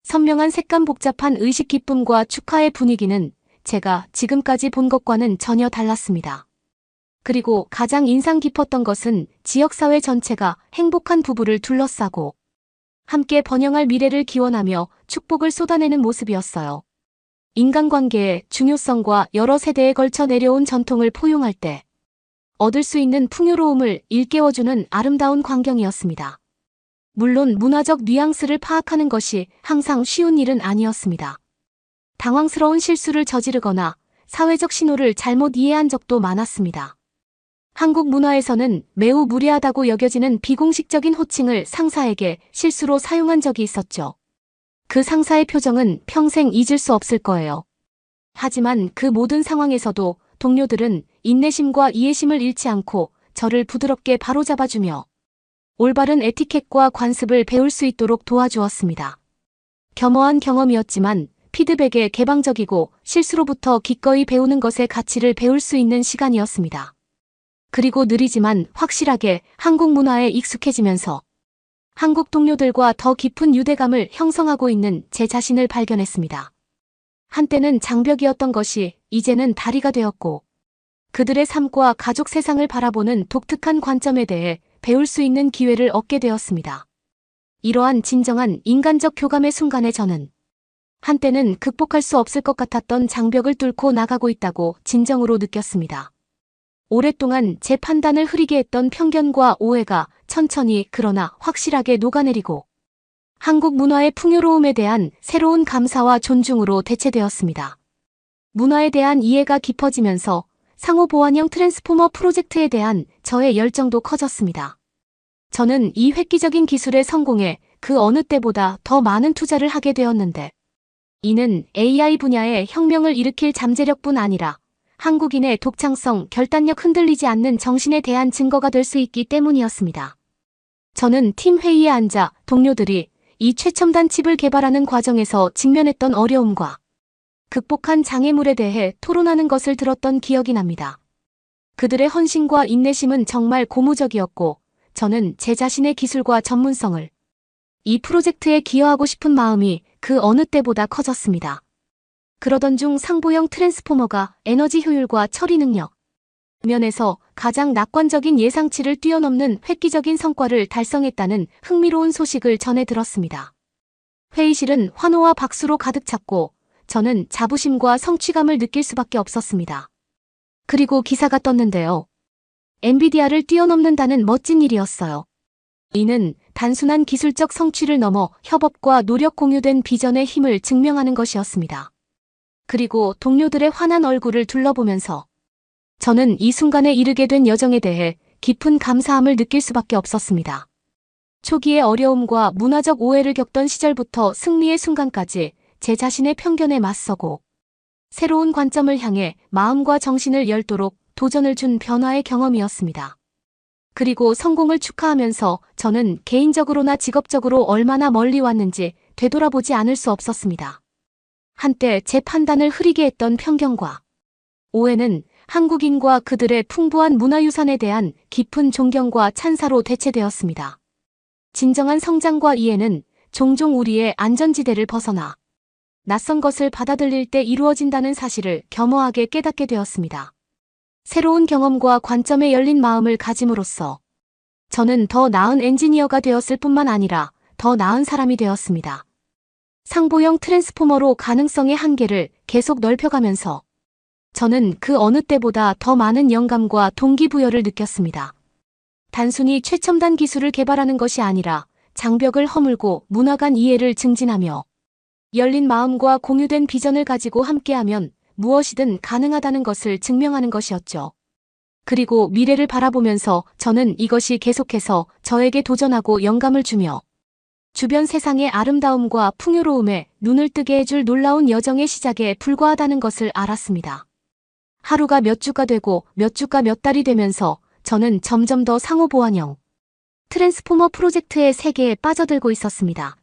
선명한 색감 복잡한 의식 기쁨과 축하의 분위기는 제가 지금까지 본 것과는 전혀 달랐습니다. 그리고 가장 인상 깊었던 것은 지역사회 전체가 행복한 부부를 둘러싸고 함께 번영할 미래를 기원하며 축복을 쏟아내는 모습이었어요. 인간관계의 중요성과 여러 세대에 걸쳐 내려온 전통을 포용할 때 얻을 수 있는 풍요로움을 일깨워주는 아름다운 광경이었습니다. 물론 문화적 뉘앙스를 파악하는 것이 항상 쉬운 일은 아니었습니다. 당황스러운 실수를 저지르거나 사회적 신호를 잘못 이해한 적도 많았습니다. 한국 문화에서는 매우 무례하다고 여겨지는 비공식적인 호칭을 상사에게 실수로 사용한 적이 있었죠. 그 상사의 표정은 평생 잊을 수 없을 거예요. 하지만 그 모든 상황에서도 동료들은 인내심과 이해심을 잃지 않고 저를 부드럽게 바로잡아주며 올바른 에티켓과 관습을 배울 수 있도록 도와주었습니다. 겸허한 경험이었지만 피드백에 개방적이고 실수로부터 기꺼이 배우는 것의 가치를 배울 수 있는 시간이었습니다. 그리고 느리지만 확실하게 한국 문화에 익숙해지면서 한국 동료들과 더 깊은 유대감을 형성하고 있는 제 자신을 발견했습니다. 한때는 장벽이었던 것이 이제는 다리가 되었고 그들의 삶과 가족 세상을 바라보는 독특한 관점에 대해 배울 수 있는 기회를 얻게 되었습니다. 이러한 진정한 인간적 교감의 순간에 저는 한때는 극복할 수 없을 것 같았던 장벽을 뚫고 나가고 있다고 진정으로 느꼈습니다. 오랫동안 제 판단을 흐리게 했던 편견과 오해가 천천히 그러나 확실하게 녹아내리고 한국 문화의 풍요로움에 대한 새로운 감사와 존중으로 대체되었습니다. 문화에 대한 이해가 깊어지면서 상호 보완형 트랜스포머 프로젝트에 대한 저의 열정도 커졌습니다. 저는 이 획기적인 기술의 성공에 그 어느 때보다 더 많은 투자를 하게 되었는데 이는 AI 분야의 혁명을 일으킬 잠재력뿐 아니라 한국인의 독창성, 결단력 흔들리지 않는 정신에 대한 증거가 될 수 있기 때문이었습니다. 저는 팀 회의에 앉아 동료들이 이 최첨단 칩을 개발하는 과정에서 직면했던 어려움과 극복한 장애물에 대해 토론하는 것을 들었던 기억이 납니다. 그들의 헌신과 인내심은 정말 고무적이었고 저는 제 자신의 기술과 전문성을 이 프로젝트에 기여하고 싶은 마음이 그 어느 때보다 커졌습니다. 그러던 중 상보형 트랜스포머가 에너지 효율과 처리 능력 면에서 가장 낙관적인 예상치를 뛰어넘는 획기적인 성과를 달성했다는 흥미로운 소식을 전해 들었습니다. 회의실은 환호와 박수로 가득 찼고 저는 자부심과 성취감을 느낄 수밖에 없었습니다. 그리고 기사가 떴는데요. 엔비디아를 뛰어넘는다는 멋진 일이었어요. 이는 단순한 기술적 성취를 넘어 협업과 노력 공유된 비전의 힘을 증명하는 것이었습니다. 그리고 동료들의 환한 얼굴을 둘러보면서 저는 이 순간에 이르게 된 여정에 대해 깊은 감사함을 느낄 수밖에 없었습니다. 초기의 어려움과 문화적 오해를 겪던 시절부터 승리의 순간까지 제 자신의 편견에 맞서고 새로운 관점을 향해 마음과 정신을 열도록 도전을 준 변화의 경험이었습니다. 그리고 성공을 축하하면서 저는 개인적으로나 직업적으로 얼마나 멀리 왔는지 되돌아보지 않을 수 없었습니다. 한때 제 판단을 흐리게 했던 편견과 오해는 한국인과 그들의 풍부한 문화유산에 대한 깊은 존경과 찬사로 대체되었습니다. 진정한 성장과 이해는 종종 우리의 안전지대를 벗어나 낯선 것을 받아들일 때 이루어진다는 사실을 겸허하게 깨닫게 되었습니다. 새로운 경험과 관점에 열린 마음을 가짐으로써 저는 더 나은 엔지니어가 되었을 뿐만 아니라 더 나은 사람이 되었습니다. 상보형 트랜스포머로 가능성의 한계를 계속 넓혀가면서 저는 그 어느 때보다 더 많은 영감과 동기부여를 느꼈습니다. 단순히 최첨단 기술을 개발하는 것이 아니라 장벽을 허물고 문화 간 이해를 증진하며 열린 마음과 공유된 비전을 가지고 함께하면 무엇이든 가능하다는 것을 증명하는 것이었죠. 그리고 미래를 바라보면서 저는 이것이 계속해서 저에게 도전하고 영감을 주며 주변 세상의 아름다움과 풍요로움에 눈을 뜨게 해줄 놀라운 여정의 시작에 불과하다는 것을 알았습니다. 하루가 몇 주가 되고 몇 주가 몇 달이 되면서 저는 점점 더 상호보완형 트랜스포머 프로젝트의 세계에 빠져들고 있었습니다.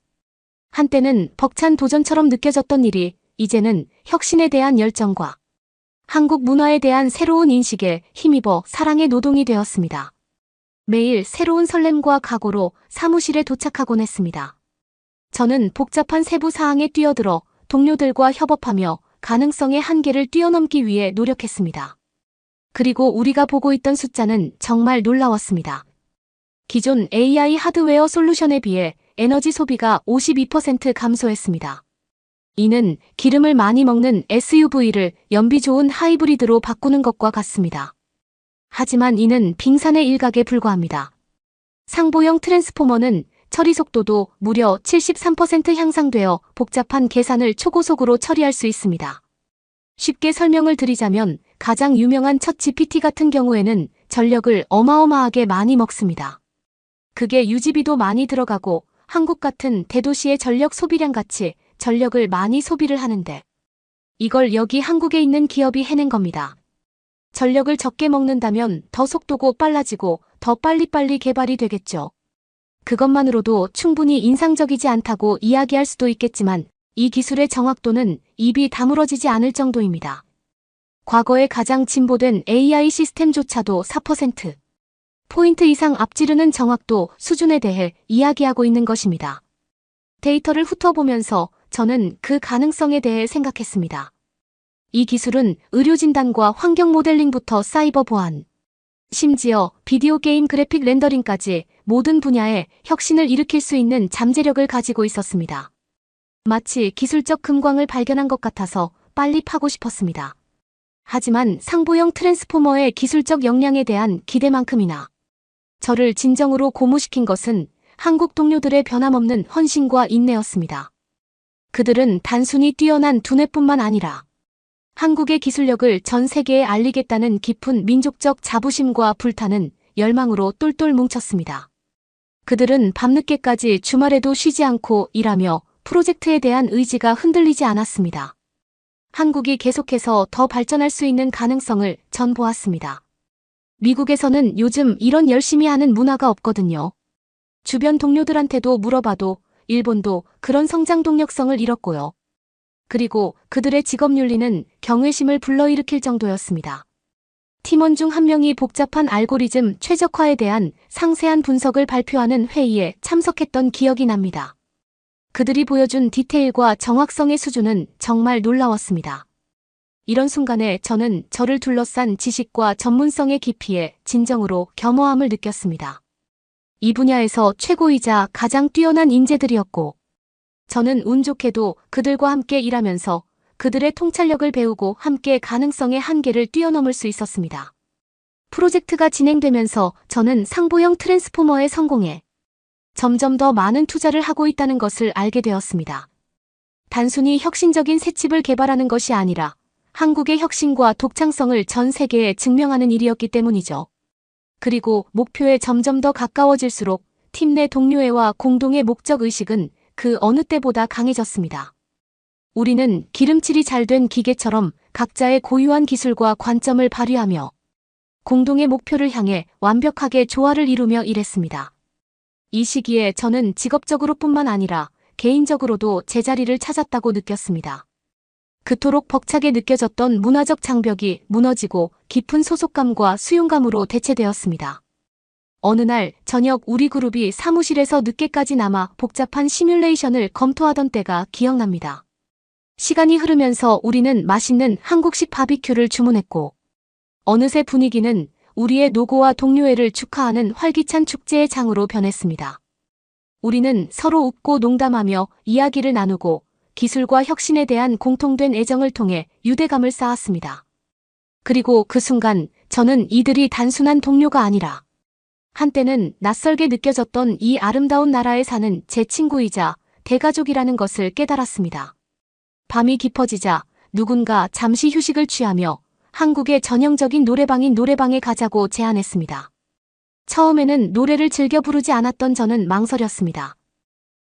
한때는 벅찬 도전처럼 느껴졌던 일이 이제는 혁신에 대한 열정과 한국 문화에 대한 새로운 인식에 힘입어 사랑의 노동이 되었습니다. 매일 새로운 설렘과 각오로 사무실에 도착하곤 했습니다. 저는 복잡한 세부 사항에 뛰어들어 동료들과 협업하며 가능성의 한계를 뛰어넘기 위해 노력했습니다. 그리고 우리가 보고 있던 숫자는 정말 놀라웠습니다. 기존 AI 하드웨어 솔루션에 비해 에너지 소비가 52% 감소했습니다. 이는 기름을 많이 먹는 SUV를 연비 좋은 하이브리드로 바꾸는 것과 같습니다. 하지만 이는 빙산의 일각에 불과합니다. 상보형 트랜스포머는 처리 속도도 무려 73% 향상되어 복잡한 계산을 초고속으로 처리할 수 있습니다. 쉽게 설명을 드리자면 가장 유명한 챗 GPT 같은 경우에는 전력을 어마어마하게 많이 먹습니다. 그게 유지비도 많이 들어가고 한국 같은 대도시의 전력 소비량 같이 전력을 많이 소비를 하는데 이걸 여기 한국에 있는 기업이 해낸 겁니다. 전력을 적게 먹는다면 더 속도고 빨라지고 더 빨리빨리 개발이 되겠죠. 그것만으로도 충분히 인상적이지 않다고 이야기할 수도 있겠지만 이 기술의 정확도는 입이 다물어지지 않을 정도입니다. 과거에 가장 진보된 AI 시스템조차도 4%포인트 이상 앞지르는 정확도 수준에 대해 이야기하고 있는 것입니다. 데이터를 훑어보면서 저는 그 가능성에 대해 생각했습니다. 이 기술은 의료 진단과 환경 모델링부터 사이버 보안, 심지어 비디오 게임 그래픽 렌더링까지 모든 분야에 혁신을 일으킬 수 있는 잠재력을 가지고 있었습니다. 마치 기술적 금광을 발견한 것 같아서 빨리 파고 싶었습니다. 하지만 상보형 트랜스포머의 기술적 역량에 대한 기대만큼이나 저를 진정으로 고무시킨 것은 한국 동료들의 변함없는 헌신과 인내였습니다. 그들은 단순히 뛰어난 두뇌뿐만 아니라 한국의 기술력을 전 세계에 알리겠다는 깊은 민족적 자부심과 불타는 열망으로 똘똘 뭉쳤습니다. 그들은 밤늦게까지 주말에도 쉬지 않고 일하며 프로젝트에 대한 의지가 흔들리지 않았습니다. 한국이 계속해서 더 발전할 수 있는 가능성을 전 보았습니다. 미국에서는 요즘 이런 열심히 하는 문화가 없거든요. 주변 동료들한테도 물어봐도 일본도 그런 성장 동력성을 잃었고요. 그리고 그들의 직업윤리는 경외심을 불러일으킬 정도였습니다. 팀원 중 한 명이 복잡한 알고리즘 최적화에 대한 상세한 분석을 발표하는 회의에 참석했던 기억이 납니다. 그들이 보여준 디테일과 정확성의 수준은 정말 놀라웠습니다. 이런 순간에 저는 저를 둘러싼 지식과 전문성의 깊이에 진정으로 겸허함을 느꼈습니다. 이 분야에서 최고이자 가장 뛰어난 인재들이었고 저는 운 좋게도 그들과 함께 일하면서 그들의 통찰력을 배우고 함께 가능성의 한계를 뛰어넘을 수 있었습니다. 프로젝트가 진행되면서 저는 상보형 트랜스포머의 성공에 점점 더 많은 투자를 하고 있다는 것을 알게 되었습니다. 단순히 혁신적인 새칩을 개발하는 것이 아니라 한국의 혁신과 독창성을 전 세계에 증명하는 일이었기 때문이죠. 그리고 목표에 점점 더 가까워질수록 팀 내 동료애와 공동의 목적의식은 그 어느 때보다 강해졌습니다. 우리는 기름칠이 잘 된 기계처럼 각자의 고유한 기술과 관점을 발휘하며 공동의 목표를 향해 완벽하게 조화를 이루며 일했습니다. 이 시기에 저는 직업적으로뿐만 아니라 개인적으로도 제자리를 찾았다고 느꼈습니다. 그토록 벅차게 느껴졌던 문화적 장벽이 무너지고 깊은 소속감과 수용감으로 대체되었습니다. 어느 날 저녁 우리 그룹이 사무실에서 늦게까지 남아 복잡한 시뮬레이션을 검토하던 때가 기억납니다. 시간이 흐르면서 우리는 맛있는 한국식 바비큐를 주문했고 어느새 분위기는 우리의 노고와 동료애를 축하하는 활기찬 축제의 장으로 변했습니다. 우리는 서로 웃고 농담하며 이야기를 나누고 기술과 혁신에 대한 공통된 애정을 통해 유대감을 쌓았습니다. 그리고 그 순간 저는 이들이 단순한 동료가 아니라 한때는 낯설게 느껴졌던 이 아름다운 나라에 사는 제 친구이자 대가족이라는 것을 깨달았습니다. 밤이 깊어지자 누군가 잠시 휴식을 취하며 한국의 전형적인 노래방인 노래방에 가자고 제안했습니다. 처음에는 노래를 즐겨 부르지 않았던 저는 망설였습니다.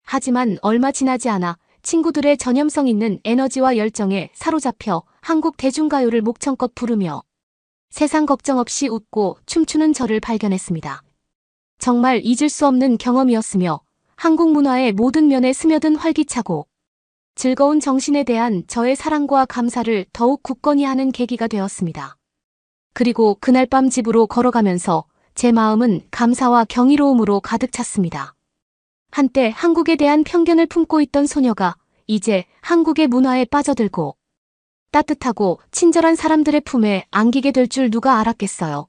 하지만 얼마 지나지 않아 친구들의 전염성 있는 에너지와 열정에 사로잡혀 한국 대중가요를 목청껏 부르며 세상 걱정 없이 웃고 춤추는 저를 발견했습니다. 정말 잊을 수 없는 경험이었으며 한국 문화의 모든 면에 스며든 활기차고 즐거운 정신에 대한 저의 사랑과 감사를 더욱 굳건히 하는 계기가 되었습니다. 그리고 그날 밤 집으로 걸어가면서 제 마음은 감사와 경이로움으로 가득 찼습니다. 한때 한국에 대한 편견을 품고 있던 소녀가 이제 한국의 문화에 빠져들고 따뜻하고 친절한 사람들의 품에 안기게 될 줄 누가 알았겠어요.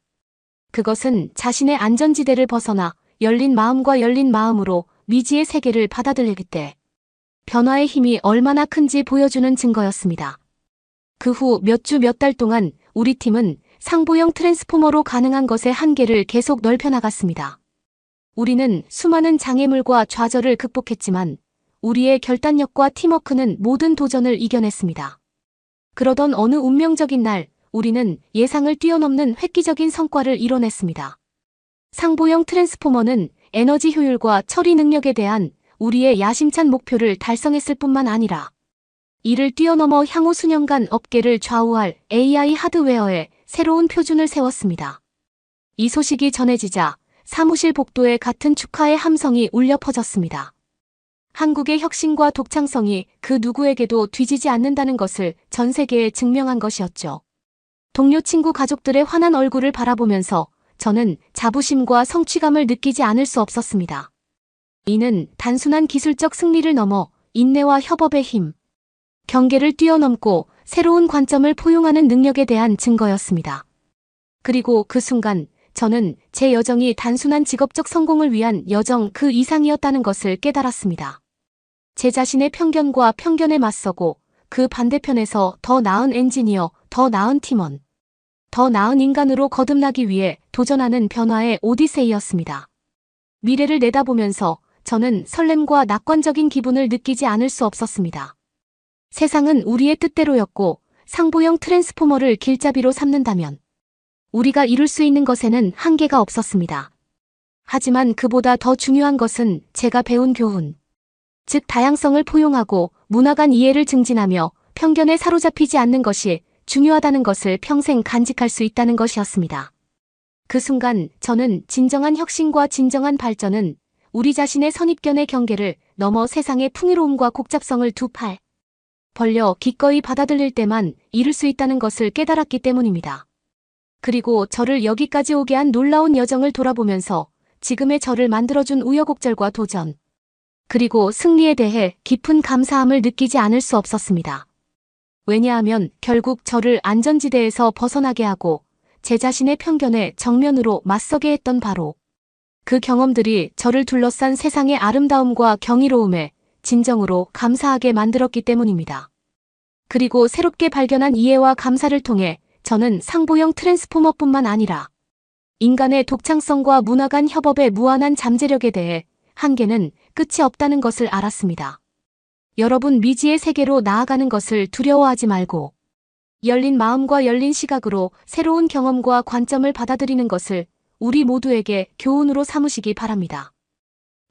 그것은 자신의 안전지대를 벗어나 열린 마음과 열린 마음으로 미지의 세계를 받아들이기 때 변화의 힘이 얼마나 큰지 보여주는 증거였습니다. 그 후 몇 주 몇 달 동안 우리 팀은 상보형 트랜스포머로 가능한 것의 한계를 계속 넓혀나갔습니다. 우리는 수많은 장애물과 좌절을 극복했지만 우리의 결단력과 팀워크는 모든 도전을 이겨냈습니다. 그러던 어느 운명적인 날 우리는 예상을 뛰어넘는 획기적인 성과를 이뤄냈습니다. 상보형 트랜스포머는 에너지 효율과 처리 능력에 대한 우리의 야심찬 목표를 달성했을 뿐만 아니라 이를 뛰어넘어 향후 수년간 업계를 좌우할 AI 하드웨어에 새로운 표준을 세웠습니다. 이 소식이 전해지자 사무실 복도에 같은 축하의 함성이 울려 퍼졌습니다. 한국의 혁신과 독창성이 그 누구에게도 뒤지지 않는다는 것을 전 세계에 증명한 것이었죠. 동료 친구 가족들의 환한 얼굴을 바라보면서 저는 자부심과 성취감을 느끼지 않을 수 없었습니다. 이는 단순한 기술적 승리를 넘어 인내와 협업의 힘, 경계를 뛰어넘고 새로운 관점을 포용하는 능력에 대한 증거였습니다. 그리고 그 순간 저는 제 여정이 단순한 직업적 성공을 위한 여정 그 이상이었다는 것을 깨달았습니다. 제 자신의 편견과 편견에 맞서고 그 반대편에서 더 나은 엔지니어, 더 나은 팀원, 더 나은 인간으로 거듭나기 위해 도전하는 변화의 오디세이였습니다. 미래를 내다보면서 저는 설렘과 낙관적인 기분을 느끼지 않을 수 없었습니다. 세상은 우리의 뜻대로였고 상보형 트랜스포머를 길잡이로 삼는다면 우리가 이룰 수 있는 것에는 한계가 없었습니다. 하지만 그보다 더 중요한 것은 제가 배운 교훈, 즉 다양성을 포용하고 문화 간 이해를 증진하며 편견에 사로잡히지 않는 것이 중요하다는 것을 평생 간직할 수 있다는 것이었습니다. 그 순간 저는 진정한 혁신과 진정한 발전은 우리 자신의 선입견의 경계를 넘어 세상의 풍요로움과 곡잡성을 두 팔 벌려 기꺼이 받아들일 때만 이룰 수 있다는 것을 깨달았기 때문입니다. 그리고 저를 여기까지 오게 한 놀라운 여정을 돌아보면서 지금의 저를 만들어준 우여곡절과 도전, 그리고 승리에 대해 깊은 감사함을 느끼지 않을 수 없었습니다. 왜냐하면 결국 저를 안전지대에서 벗어나게 하고 제 자신의 편견에 정면으로 맞서게 했던 바로 그 경험들이 저를 둘러싼 세상의 아름다움과 경이로움에 진정으로 감사하게 만들었기 때문입니다. 그리고 새롭게 발견한 이해와 감사를 통해 저는 상보형 트랜스포머뿐만 아니라 인간의 독창성과 문화 간 협업의 무한한 잠재력에 대해 한계는 끝이 없다는 것을 알았습니다. 여러분, 미지의 세계로 나아가는 것을 두려워하지 말고 열린 마음과 열린 시각으로 새로운 경험과 관점을 받아들이는 것을 우리 모두에게 교훈으로 삼으시기 바랍니다.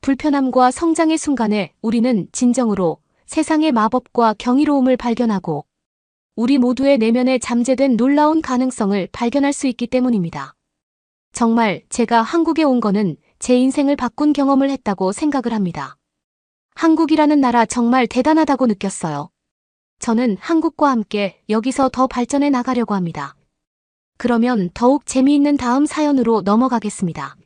불편함과 성장의 순간에 우리는 진정으로 세상의 마법과 경이로움을 발견하고 우리 모두의 내면에 잠재된 놀라운 가능성을 발견할 수 있기 때문입니다. 정말 제가 한국에 온 거는 제 인생을 바꾼 경험을 했다고 생각을 합니다. 한국이라는 나라 정말 대단하다고 느꼈어요. 저는 한국과 함께 여기서 더 발전해 나가려고 합니다. 그러면 더욱 재미있는 다음 사연으로 넘어가겠습니다.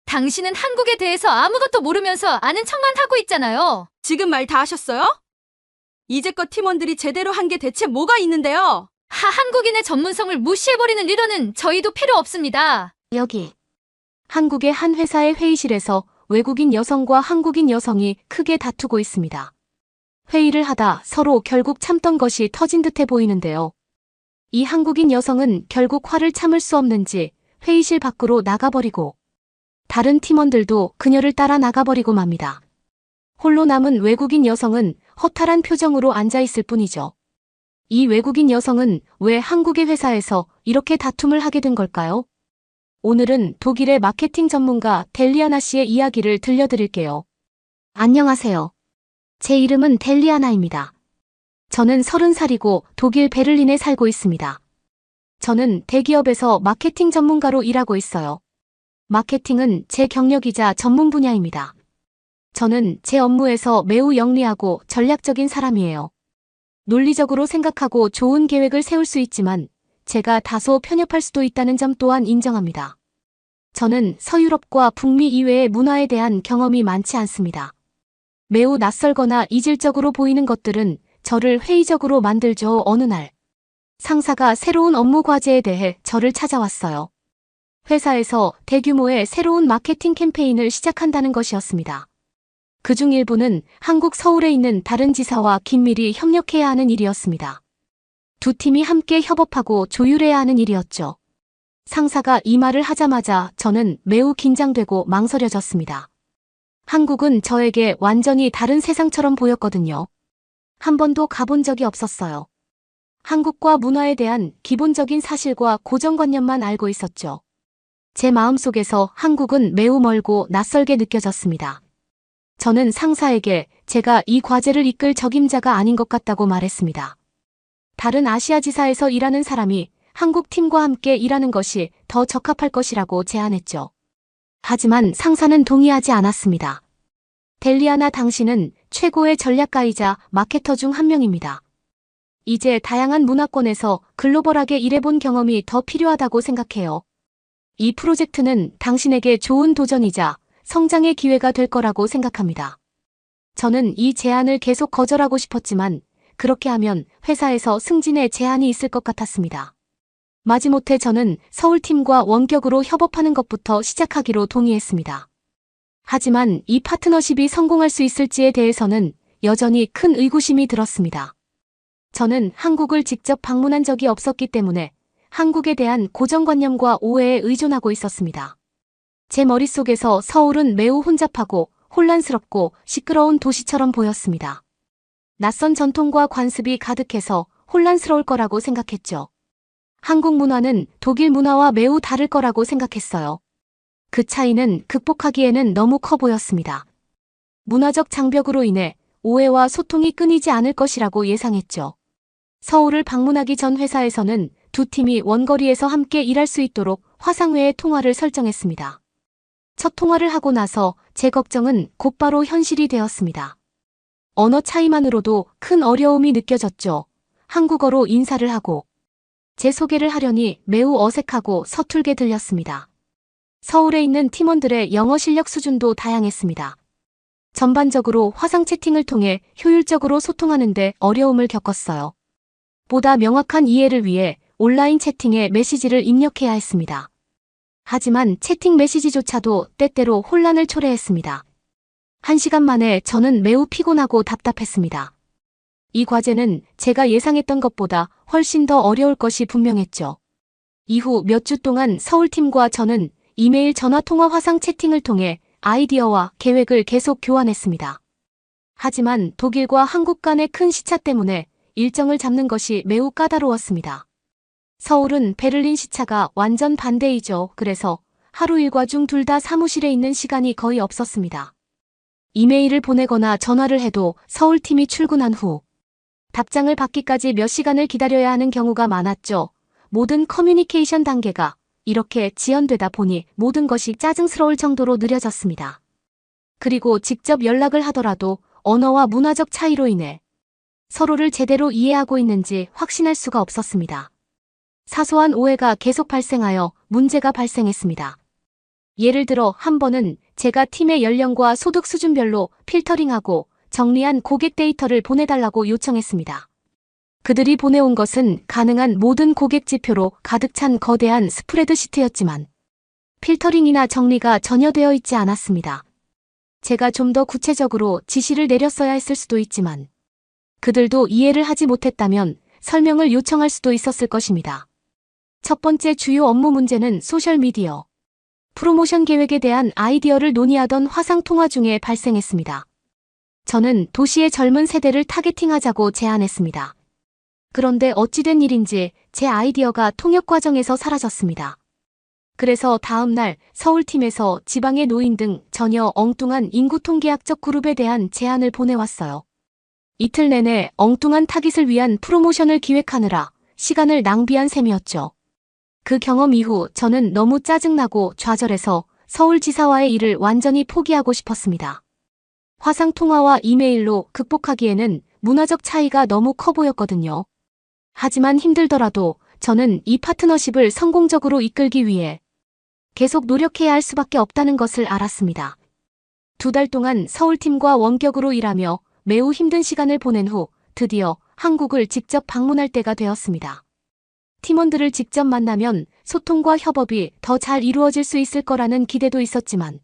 당신은 한국에 대해서 아무것도 모르면서 아는 척만 하고 있잖아요. 지금 말 다 하셨어요? 이제껏 팀원들이 제대로 한 게 대체 뭐가 있는데요? 한국인의 전문성을 무시해버리는 리더는 저희도 필요 없습니다. 여기. 한국의 한 회사의 회의실에서 외국인 여성과 한국인 여성이 크게 다투고 있습니다. 회의를 하다 서로 결국 참던 것이 터진 듯해 보이는데요. 이 한국인 여성은 결국 화를 참을 수 없는지 회의실 밖으로 나가버리고 다른 팀원들도 그녀를 따라 나가버리고 맙니다. 홀로 남은 외국인 여성은 허탈한 표정으로 앉아있을 뿐이죠. 이 외국인 여성은 왜 한국의 회사에서 이렇게 다툼을 하게 된 걸까요? 오늘은 독일의 마케팅 전문가 델리아나 씨의 이야기를 들려드릴게요. 안녕하세요. 제 이름은 델리아나입니다. 저는 30살이고 독일 베를린에 살고 있습니다. 저는 대기업에서 마케팅 전문가로 일하고 있어요. 마케팅은 제 경력이자 전문 분야입니다. 저는 제 업무에서 매우 영리하고 전략적인 사람이에요. 논리적으로 생각하고 좋은 계획을 세울 수 있지만 제가 다소 편협할 수도 있다는 점 또한 인정합니다. 저는 서유럽과 북미 이외의 문화에 대한 경험이 많지 않습니다. 매우 낯설거나 이질적으로 보이는 것들은 저를 회의적으로 만들죠. 어느 날 상사가 새로운 업무 과제에 대해 저를 찾아왔어요. 회사에서 대규모의 새로운 마케팅 캠페인을 시작한다는 것이었습니다. 그중 일부는 한국 서울에 있는 다른 지사와 긴밀히 협력해야 하는 일이었습니다. 두 팀이 함께 협업하고 조율해야 하는 일이었죠. 상사가 이 말을 하자마자 저는 매우 긴장되고 망설여졌습니다. 한국은 저에게 완전히 다른 세상처럼 보였거든요. 한 번도 가본 적이 없었어요. 한국과 문화에 대한 기본적인 사실과 고정관념만 알고 있었죠. 제 마음속에서 한국은 매우 멀고 낯설게 느껴졌습니다. 저는 상사에게 제가 이 과제를 이끌 적임자가 아닌 것 같다고 말했습니다. 다른 아시아 지사에서 일하는 사람이 한국 팀과 함께 일하는 것이 더 적합할 것이라고 제안했죠. 하지만 상사는 동의하지 않았습니다. 델리아나, 당신은 최고의 전략가이자 마케터 중 한 명입니다. 이제 다양한 문화권에서 글로벌하게 일해본 경험이 더 필요하다고 생각해요. 이 프로젝트는 당신에게 좋은 도전이자 성장의 기회가 될 거라고 생각합니다. 저는 이 제안을 계속 거절하고 싶었지만 그렇게 하면 회사에서 승진에 제한이 있을 것 같았습니다. 마지못해 저는 서울팀과 원격으로 협업하는 것부터 시작하기로 동의했습니다. 하지만 이 파트너십이 성공할 수 있을지에 대해서는 여전히 큰 의구심이 들었습니다. 저는 한국을 직접 방문한 적이 없었기 때문에 한국에 대한 고정관념과 오해에 의존하고 있었습니다. 제 머릿속에서 서울은 매우 혼잡하고 혼란스럽고 시끄러운 도시처럼 보였습니다. 낯선 전통과 관습이 가득해서 혼란스러울 거라고 생각했죠. 한국 문화는 독일 문화와 매우 다를 거라고 생각했어요. 그 차이는 극복하기에는 너무 커 보였습니다. 문화적 장벽으로 인해 오해와 소통이 끊이지 않을 것이라고 예상했죠. 서울을 방문하기 전 회사에서는 두 팀이 원거리에서 함께 일할 수 있도록 화상회의 통화를 설정했습니다. 첫 통화를 하고 나서 제 걱정은 곧바로 현실이 되었습니다. 언어 차이만으로도 큰 어려움이 느껴졌죠. 한국어로 인사를 하고 제 소개를 하려니 매우 어색하고 서툴게 들렸습니다. 서울에 있는 팀원들의 영어 실력 수준도 다양했습니다. 전반적으로 화상 채팅을 통해 효율적으로 소통하는데 어려움을 겪었어요. 보다 명확한 이해를 위해 온라인 채팅에 메시지를 입력해야 했습니다. 하지만 채팅 메시지조차도 때때로 혼란을 초래했습니다. 1시간 만에 저는 매우 피곤하고 답답했습니다. 이 과제는 제가 예상했던 것보다 훨씬 더 어려울 것이 분명했죠. 이후 몇 주 동안 서울팀과 저는 이메일, 전화통화, 화상 채팅을 통해 아이디어와 계획을 계속 교환했습니다. 하지만 독일과 한국 간의 큰 시차 때문에 일정을 잡는 것이 매우 까다로웠습니다. 서울은 베를린 시차가 완전 반대이죠. 그래서 하루 일과 중 둘 다 사무실에 있는 시간이 거의 없었습니다. 이메일을 보내거나 전화를 해도 서울팀이 출근한 후 답장을 받기까지 몇 시간을 기다려야 하는 경우가 많았죠. 모든 커뮤니케이션 단계가 이렇게 지연되다 보니 모든 것이 짜증스러울 정도로 느려졌습니다. 그리고 직접 연락을 하더라도 언어와 문화적 차이로 인해 서로를 제대로 이해하고 있는지 확신할 수가 없었습니다. 사소한 오해가 계속 발생하여 문제가 발생했습니다. 예를 들어 한 번은 제가 팀의 연령과 소득 수준별로 필터링하고 정리한 고객 데이터를 보내달라고 요청했습니다. 그들이 보내온 것은 가능한 모든 고객 지표로 가득 찬 거대한 스프레드시트였지만 필터링이나 정리가 전혀 되어 있지 않았습니다. 제가 좀 더 구체적으로 지시를 내렸어야 했을 수도 있지만 그들도 이해를 하지 못했다면 설명을 요청할 수도 있었을 것입니다. 첫 번째 주요 업무 문제는 소셜미디어 프로모션 계획에 대한 아이디어를 논의하던 화상통화 중에 발생했습니다. 저는 도시의 젊은 세대를 타겟팅하자고 제안했습니다. 그런데 어찌된 일인지 제 아이디어가 통역 과정에서 사라졌습니다. 그래서 다음 날 서울팀에서 지방의 노인 등 전혀 엉뚱한 인구 통계학적 그룹에 대한 제안을 보내왔어요. 이틀 내내 엉뚱한 타깃을 위한 프로모션을 기획하느라 시간을 낭비한 셈이었죠. 그 경험 이후 저는 너무 짜증나고 좌절해서 서울지사와의 일을 완전히 포기하고 싶었습니다. 화상통화와 이메일로 극복하기에는 문화적 차이가 너무 커 보였거든요. 하지만 힘들더라도 저는 이 파트너십을 성공적으로 이끌기 위해 계속 노력해야 할 수밖에 없다는 것을 알았습니다. 2달 동안 서울팀과 원격으로 일하며 매우 힘든 시간을 보낸 후 드디어 한국을 직접 방문할 때가 되었습니다. 팀원들을 직접 만나면 소통과 협업이 더 잘 이루어질 수 있을 거라는 기대도 있었지만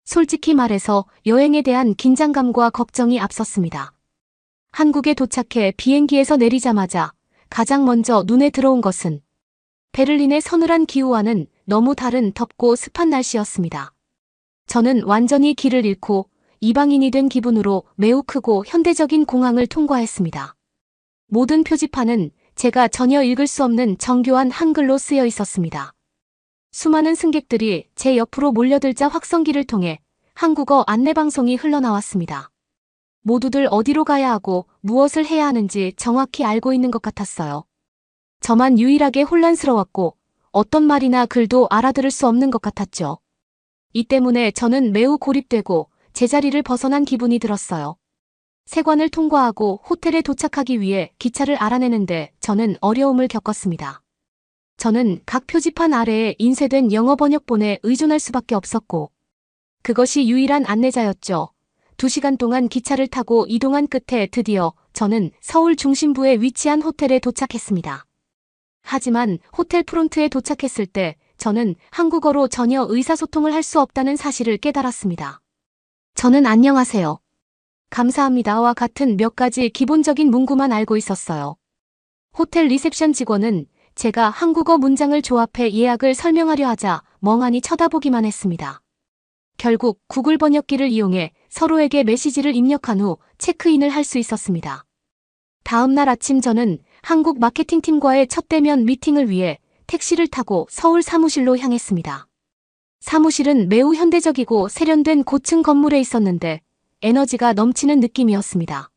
솔직히 말해서 여행에 대한 긴장감과 걱정이 앞섰습니다. 한국에 도착해 비행기에서 내리자마자 가장 먼저 눈에 들어온 것은 베를린의 서늘한 기후와는 너무 다른 덥고 습한 날씨였습니다. 저는 완전히 길을 잃고 이방인이 된 기분으로 매우 크고 현대적인 공항을 통과했습니다. 모든 표지판은 제가 전혀 읽을 수 없는 정교한 한글로 쓰여 있었습니다. 수많은 승객들이 제 옆으로 몰려들자 확성기를 통해 한국어 안내방송이 흘러나왔습니다. 모두들 어디로 가야 하고 무엇을 해야 하는지 정확히 알고 있는 것 같았어요. 저만 유일하게 혼란스러웠고 어떤 말이나 글도 알아들을 수 없는 것 같았죠. 이 때문에 저는 매우 고립되고 제자리를 벗어난 기분이 들었어요. 세관을 통과하고 호텔에 도착하기 위해 기차를 알아내는데 저는 어려움을 겪었습니다. 저는 각 표지판 아래에 인쇄된 영어 번역본에 의존할 수밖에 없었고 그것이 유일한 안내자였죠. 2시간 동안 기차를 타고 이동한 끝에 드디어 저는 서울 중심부에 위치한 호텔에 도착했습니다. 하지만 호텔 프론트에 도착했을 때 저는 한국어로 전혀 의사소통을 할 수 없다는 사실을 깨달았습니다. 저는 안녕하세요. 감사합니다와 같은 몇 가지 기본적인 문구만 알고 있었어요. 호텔 리셉션 직원은 제가 한국어 문장을 조합해 예약을 설명하려 하자 멍하니 쳐다보기만 했습니다. 결국 구글 번역기를 이용해 서로에게 메시지를 입력한 후 체크인을 할 수 있었습니다. 다음 날 아침 저는 한국 마케팅팀과의 첫 대면 미팅을 위해 택시를 타고 서울 사무실로 향했습니다. 사무실은 매우 현대적이고 세련된 고층 건물에 있었는데 에너지가 넘치는 느낌이었습니다.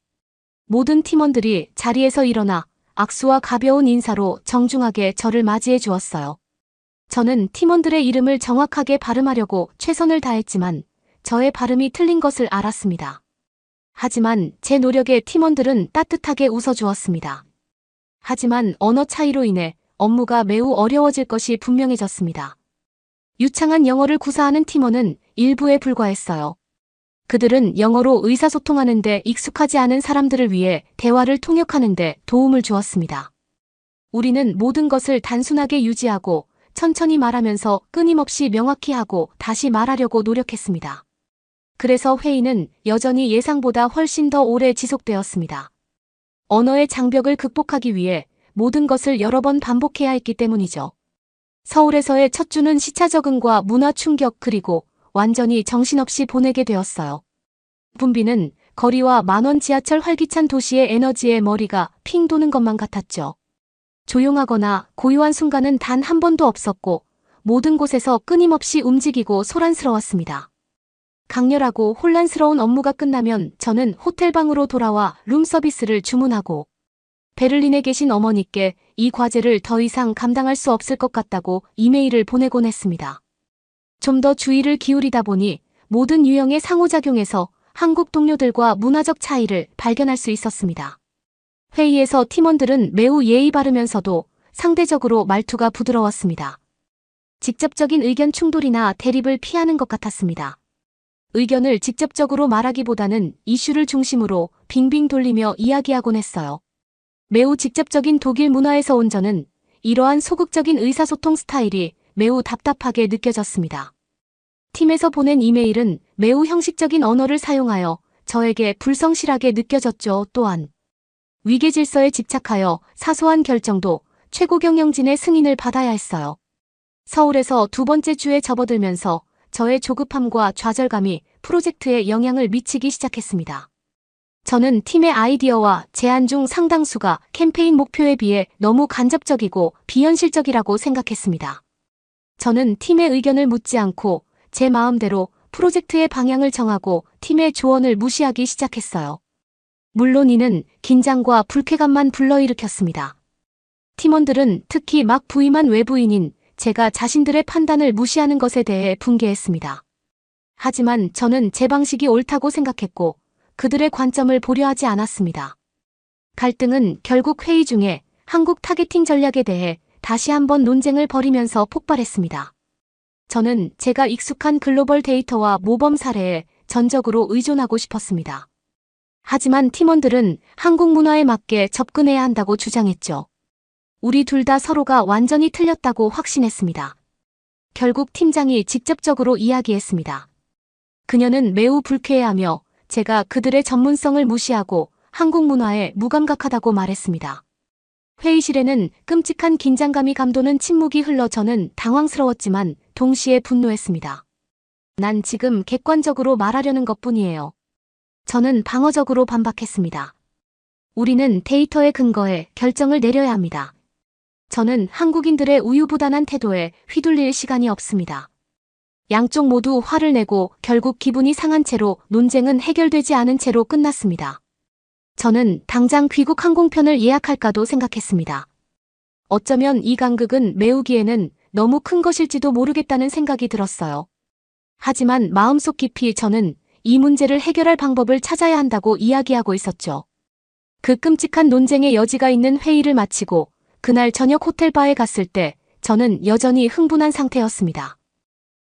모든 팀원들이 자리에서 일어나 악수와 가벼운 인사로 정중하게 저를 맞이해 주었어요. 저는 팀원들의 이름을 정확하게 발음하려고 최선을 다했지만 저의 발음이 틀린 것을 알았습니다. 하지만 제 노력에 팀원들은 따뜻하게 웃어주었습니다. 하지만 언어 차이로 인해 업무가 매우 어려워질 것이 분명해졌습니다. 유창한 영어를 구사하는 팀원은 일부에 불과했어요. 그들은 영어로 의사소통하는 데 익숙하지 않은 사람들을 위해 대화를 통역하는 데 도움을 주었습니다. 우리는 모든 것을 단순하게 유지하고 천천히 말하면서 끊임없이 명확히 하고 다시 말하려고 노력했습니다. 그래서 회의는 여전히 예상보다 훨씬 더 오래 지속되었습니다. 언어의 장벽을 극복하기 위해 모든 것을 여러 번 반복해야 했기 때문이죠. 서울에서의 첫 주는 시차 적응과 문화 충격 그리고 완전히 정신없이 보내게 되었어요. 분비는 거리와 만원 지하철 활기찬 도시의 에너지에 머리가 핑 도는 것만 같았죠. 조용하거나 고요한 순간은 단 한 번도 없었고 모든 곳에서 끊임없이 움직이고 소란스러웠습니다. 강렬하고 혼란스러운 업무가 끝나면 저는 호텔방으로 돌아와 룸서비스를 주문하고 베를린에 계신 어머니께 이 과제를 더 이상 감당할 수 없을 것 같다고 이메일을 보내곤 했습니다. 좀 더 주의를 기울이다 보니 모든 유형의 상호작용에서 한국 동료들과 문화적 차이를 발견할 수 있었습니다. 회의에서 팀원들은 매우 예의 바르면서도 상대적으로 말투가 부드러웠습니다. 직접적인 의견 충돌이나 대립을 피하는 것 같았습니다. 의견을 직접적으로 말하기보다는 이슈를 중심으로 빙빙 돌리며 이야기하곤 했어요. 매우 직접적인 독일 문화에서 온 저는 이러한 소극적인 의사소통 스타일이 매우 답답하게 느껴졌습니다. 팀에서 보낸 이메일은 매우 형식적인 언어를 사용하여 저에게 불성실하게 느껴졌죠. 또한 위계 질서에 집착하여 사소한 결정도 최고 경영진의 승인을 받아야 했어요. 서울에서 두 번째 주에 접어들면서 저의 조급함과 좌절감이 프로젝트에 영향을 미치기 시작했습니다. 저는 팀의 아이디어와 제안 중 상당수가 캠페인 목표에 비해 너무 간접적이고 비현실적이라고 생각했습니다. 저는 팀의 의견을 묻지 않고 제 마음대로 프로젝트의 방향을 정하고 팀의 조언을 무시하기 시작했어요. 물론 이는 긴장과 불쾌감만 불러일으켰습니다. 팀원들은 특히 막 부임한 외부인인 제가 자신들의 판단을 무시하는 것에 대해 분개했습니다. 하지만 저는 제 방식이 옳다고 생각했고 그들의 관점을 보려 하지 않았습니다. 갈등은 결국 회의 중에 한국 타겟팅 전략에 대해 다시 한번 논쟁을 벌이면서 폭발했습니다. 저는 제가 익숙한 글로벌 데이터와 모범 사례에 전적으로 의존하고 싶었습니다. 하지만 팀원들은 한국 문화에 맞게 접근해야 한다고 주장했죠. 우리 둘 다 서로가 완전히 틀렸다고 확신했습니다. 결국 팀장이 직접적으로 이야기했습니다. 그녀는 매우 불쾌해하며 제가 그들의 전문성을 무시하고 한국 문화에 무감각하다고 말했습니다. 회의실에는 끔찍한 긴장감이 감도는 침묵이 흘러 저는 당황스러웠지만 동시에 분노했습니다. 난 지금 객관적으로 말하려는 것뿐이에요. 저는 방어적으로 반박했습니다. 우리는 데이터에 근거해 결정을 내려야 합니다. 저는 한국인들의 우유부단한 태도에 휘둘릴 시간이 없습니다. 양쪽 모두 화를 내고 결국 기분이 상한 채로 논쟁은 해결되지 않은 채로 끝났습니다. 저는 당장 귀국 항공편을 예약할까도 생각했습니다. 어쩌면 이 간극은 메우기에는 너무 큰 것일지도 모르겠다는 생각이 들었어요. 하지만 마음속 깊이 저는 이 문제를 해결할 방법을 찾아야 한다고 이야기하고 있었죠. 그 끔찍한 논쟁의 여지가 있는 회의를 마치고 그날 저녁 호텔바에 갔을 때 저는 여전히 흥분한 상태였습니다.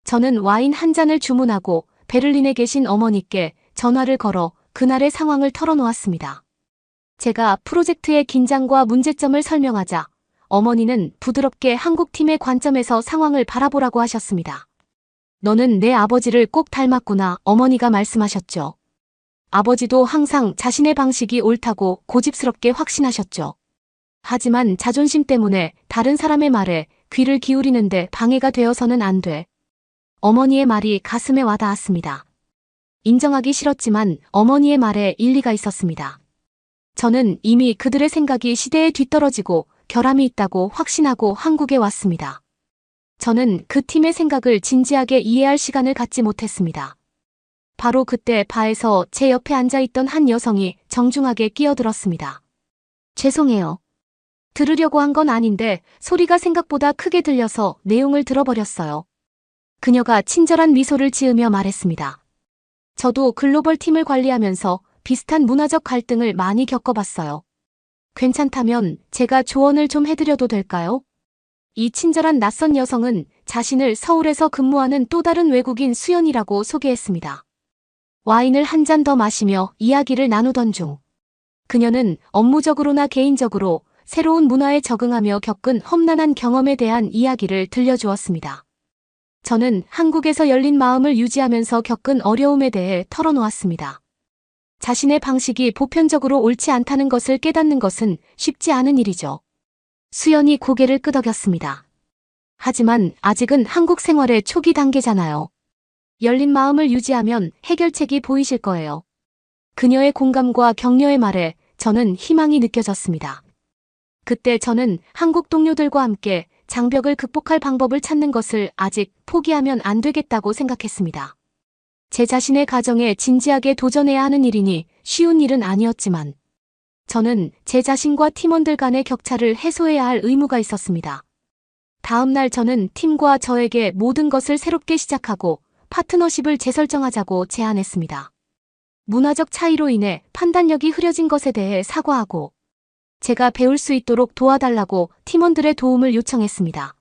저는 와인 한 잔을 주문하고 베를린에 계신 어머니께 전화를 걸어 그날의 상황을 털어놓았습니다. 제가 프로젝트의 긴장과 문제점을 설명하자 어머니는 부드럽게 한국팀의 관점에서 상황을 바라보라고 하셨습니다. 너는 내 아버지를 꼭 닮았구나, 어머니가 말씀하셨죠. 아버지도 항상 자신의 방식이 옳다고 고집스럽게 확신하셨죠. 하지만 자존심 때문에 다른 사람의 말에 귀를 기울이는데 방해가 되어서는 안 돼. 어머니의 말이 가슴에 와닿았습니다. 인정하기 싫었지만 어머니의 말에 일리가 있었습니다. 저는 이미 그들의 생각이 시대에 뒤떨어지고 결함이 있다고 확신하고 한국에 왔습니다. 저는 그 팀의 생각을 진지하게 이해할 시간을 갖지 못했습니다. 바로 그때 바에서 제 옆에 앉아있던 한 여성이 정중하게 끼어들었습니다. 죄송해요. 들으려고 한 건 아닌데 소리가 생각보다 크게 들려서 내용을 들어버렸어요. 그녀가 친절한 미소를 지으며 말했습니다. 저도 글로벌 팀을 관리하면서 비슷한 문화적 갈등을 많이 겪어봤어요. 괜찮다면 제가 조언을 좀 해드려도 될까요? 이 친절한 낯선 여성은 자신을 서울에서 근무하는 또 다른 외국인 수연이라고 소개했습니다. 와인을 한 잔 더 마시며 이야기를 나누던 중 그녀는 업무적으로나 개인적으로 새로운 문화에 적응하며 겪은 험난한 경험에 대한 이야기를 들려주었습니다. 저는 한국에서 열린 마음을 유지하면서 겪은 어려움에 대해 털어놓았습니다. 자신의 방식이 보편적으로 옳지 않다는 것을 깨닫는 것은 쉽지 않은 일이죠. 수연이 고개를 끄덕였습니다. 하지만 아직은 한국 생활의 초기 단계잖아요. 열린 마음을 유지하면 해결책이 보이실 거예요. 그녀의 공감과 격려의 말에 저는 희망이 느껴졌습니다. 그때 저는 한국 동료들과 함께 장벽을 극복할 방법을 찾는 것을 아직 포기하면 안 되겠다고 생각했습니다. 제 자신의 가정에 진지하게 도전해야 하는 일이니 쉬운 일은 아니었지만 저는 제 자신과 팀원들 간의 격차를 해소해야 할 의무가 있었습니다. 다음 날 저는 팀과 저에게 모든 것을 새롭게 시작하고 파트너십을 재설정하자고 제안했습니다. 문화적 차이로 인해 판단력이 흐려진 것에 대해 사과하고 제가 배울 수 있도록 도와달라고 팀원들의 도움을 요청했습니다.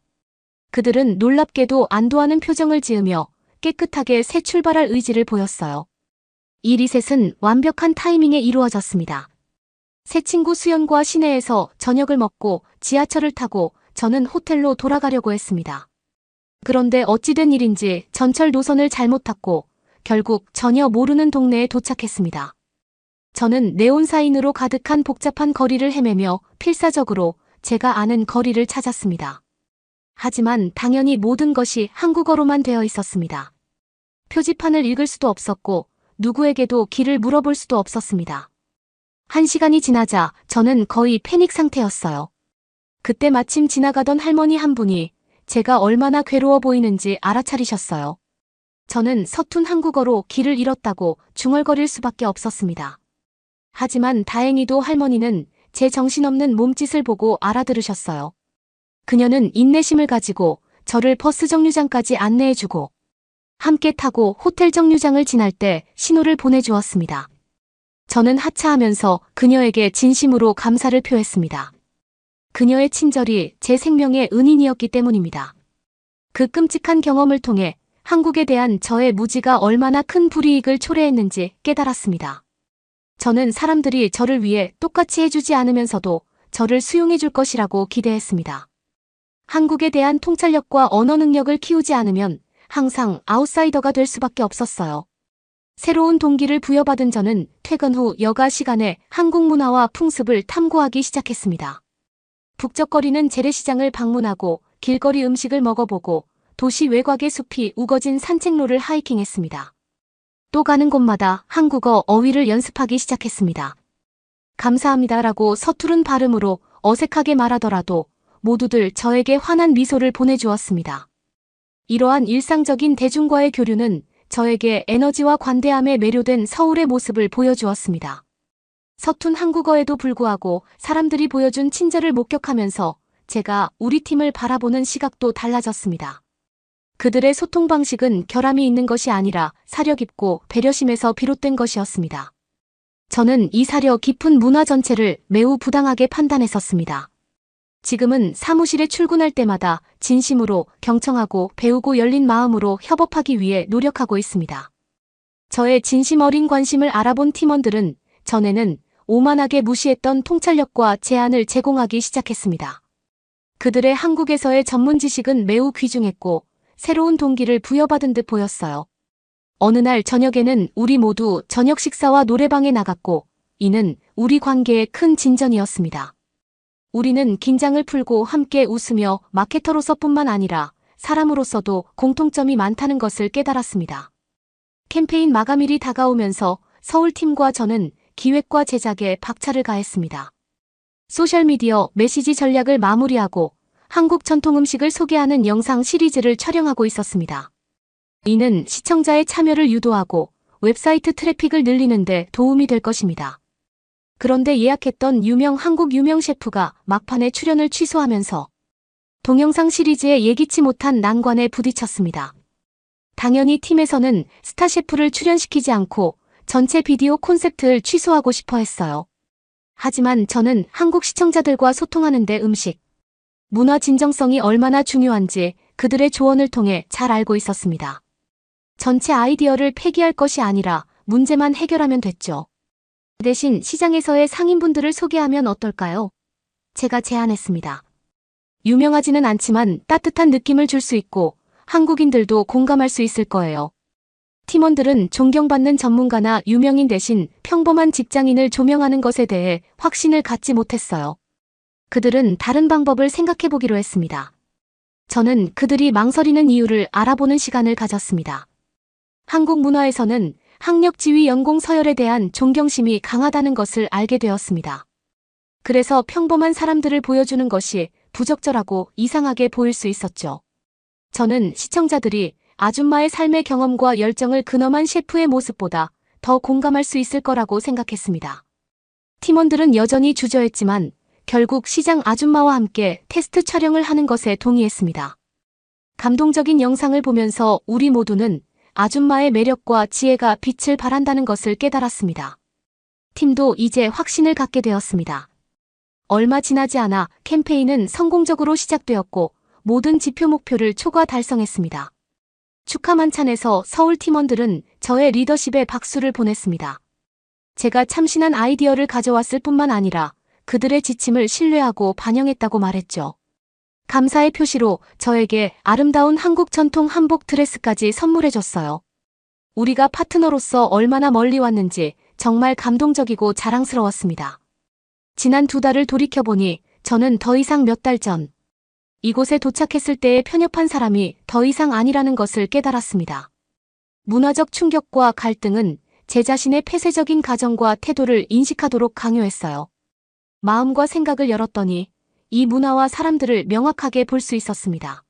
그들은 놀랍게도 안도하는 표정을 지으며 깨끗하게 새 출발할 의지를 보였어요. 이 리셋은 완벽한 타이밍에 이루어졌습니다. 새 친구 수연과 시내에서 저녁을 먹고 지하철을 타고 저는 호텔로 돌아가려고 했습니다. 그런데 어찌된 일인지 전철 노선을 잘못 탔고 결국 전혀 모르는 동네에 도착했습니다. 저는 네온사인으로 가득한 복잡한 거리를 헤매며 필사적으로 제가 아는 거리를 찾았습니다. 하지만 당연히 모든 것이 한국어로만 되어 있었습니다. 표지판을 읽을 수도 없었고 누구에게도 길을 물어볼 수도 없었습니다. 1시간이 지나자 저는 거의 패닉 상태였어요. 그때 마침 지나가던 할머니 한 분이 제가 얼마나 괴로워 보이는지 알아차리셨어요. 저는 서툰 한국어로 길을 잃었다고 중얼거릴 수밖에 없었습니다. 하지만 다행히도 할머니는 제 정신없는 몸짓을 보고 알아들으셨어요. 그녀는 인내심을 가지고 저를 버스 정류장까지 안내해주고 함께 타고 호텔 정류장을 지날 때 신호를 보내주었습니다. 저는 하차하면서 그녀에게 진심으로 감사를 표했습니다. 그녀의 친절이 제 생명의 은인이었기 때문입니다. 그 끔찍한 경험을 통해 한국에 대한 저의 무지가 얼마나 큰 불이익을 초래했는지 깨달았습니다. 저는 사람들이 저를 위해 똑같이 해주지 않으면서도 저를 수용해 줄 것이라고 기대했습니다. 한국에 대한 통찰력과 언어 능력을 키우지 않으면 항상 아웃사이더가 될 수밖에 없었어요. 새로운 동기를 부여받은 저는 퇴근 후 여가 시간에 한국 문화와 풍습을 탐구하기 시작했습니다. 북적거리는 재래시장을 방문하고 길거리 음식을 먹어보고 도시 외곽의 숲이 우거진 산책로를 하이킹했습니다. 또 가는 곳마다 한국어 어휘를 연습하기 시작했습니다. 감사합니다라고 서투른 발음으로 어색하게 말하더라도 모두들 저에게 환한 미소를 보내주었습니다. 이러한 일상적인 대중과의 교류는 저에게 에너지와 관대함에 매료된 서울의 모습을 보여주었습니다. 서툰 한국어에도 불구하고 사람들이 보여준 친절을 목격하면서 제가 우리 팀을 바라보는 시각도 달라졌습니다. 그들의 소통 방식은 결함이 있는 것이 아니라 사려 깊고 배려심에서 비롯된 것이었습니다. 저는 이 사려 깊은 문화 전체를 매우 부당하게 판단했었습니다. 지금은 사무실에 출근할 때마다 진심으로 경청하고 배우고 열린 마음으로 협업하기 위해 노력하고 있습니다. 저의 진심 어린 관심을 알아본 팀원들은 전에는 오만하게 무시했던 통찰력과 제안을 제공하기 시작했습니다. 그들의 한국에서의 전문 지식은 매우 귀중했고 새로운 동기를 부여받은 듯 보였어요. 어느 날 저녁에는 우리 모두 저녁 식사와 노래방에 나갔고 이는 우리 관계의 큰 진전이었습니다. 우리는 긴장을 풀고 함께 웃으며 마케터로서뿐만 아니라 사람으로서도 공통점이 많다는 것을 깨달았습니다. 캠페인 마감일이 다가오면서 서울팀과 저는 기획과 제작에 박차를 가했습니다. 소셜미디어 메시지 전략을 마무리하고 한국 전통 음식을 소개하는 영상 시리즈를 촬영하고 있었습니다. 이는 시청자의 참여를 유도하고 웹사이트 트래픽을 늘리는 데 도움이 될 것입니다. 그런데 예약했던 한국 유명 셰프가 막판에 출연을 취소하면서 동영상 시리즈에 예기치 못한 난관에 부딪혔습니다. 당연히 팀에서는 스타 셰프를 출연시키지 않고 전체 비디오 콘셉트를 취소하고 싶어 했어요. 하지만 저는 한국 시청자들과 소통하는 데 음식, 문화 진정성이 얼마나 중요한지 그들의 조언을 통해 잘 알고 있었습니다. 전체 아이디어를 폐기할 것이 아니라 문제만 해결하면 됐죠. 대신 시장에서의 상인분들을 소개하면 어떨까요? 제가 제안했습니다. 유명하지는 않지만 따뜻한 느낌을 줄 수 있고 한국인들도 공감할 수 있을 거예요. 팀원들은 존경받는 전문가나 유명인 대신 평범한 직장인을 조명하는 것에 대해 확신을 갖지 못했어요. 그들은 다른 방법을 생각해보기로 했습니다. 저는 그들이 망설이는 이유를 알아보는 시간을 가졌습니다. 한국 문화에서는 학력 지위 연공 서열에 대한 존경심이 강하다는 것을 알게 되었습니다. 그래서 평범한 사람들을 보여주는 것이 부적절하고 이상하게 보일 수 있었죠. 저는 시청자들이 아줌마의 삶의 경험과 열정을 근엄한 셰프의 모습보다 더 공감할 수 있을 거라고 생각했습니다. 팀원들은 여전히 주저했지만 결국 시장 아줌마와 함께 테스트 촬영을 하는 것에 동의했습니다. 감동적인 영상을 보면서 우리 모두는 아줌마의 매력과 지혜가 빛을 발한다는 것을 깨달았습니다. 팀도 이제 확신을 갖게 되었습니다. 얼마 지나지 않아 캠페인은 성공적으로 시작되었고 모든 지표 목표를 초과 달성했습니다. 축하 만찬에서 서울 팀원들은 저의 리더십에 박수를 보냈습니다. 제가 참신한 아이디어를 가져왔을 뿐만 아니라 그들의 지침을 신뢰하고 반영했다고 말했죠. 감사의 표시로 저에게 아름다운 한국 전통 한복 드레스까지 선물해줬어요. 우리가 파트너로서 얼마나 멀리 왔는지 정말 감동적이고 자랑스러웠습니다. 지난 2달을 돌이켜보니 저는 더 이상 몇 달 전 이곳에 도착했을 때의 편협한 사람이 더 이상 아니라는 것을 깨달았습니다. 문화적 충격과 갈등은 제 자신의 폐쇄적인 가정과 태도를 인식하도록 강요했어요. 마음과 생각을 열었더니 이 문화와 사람들을 명확하게 볼 수 있었습니다.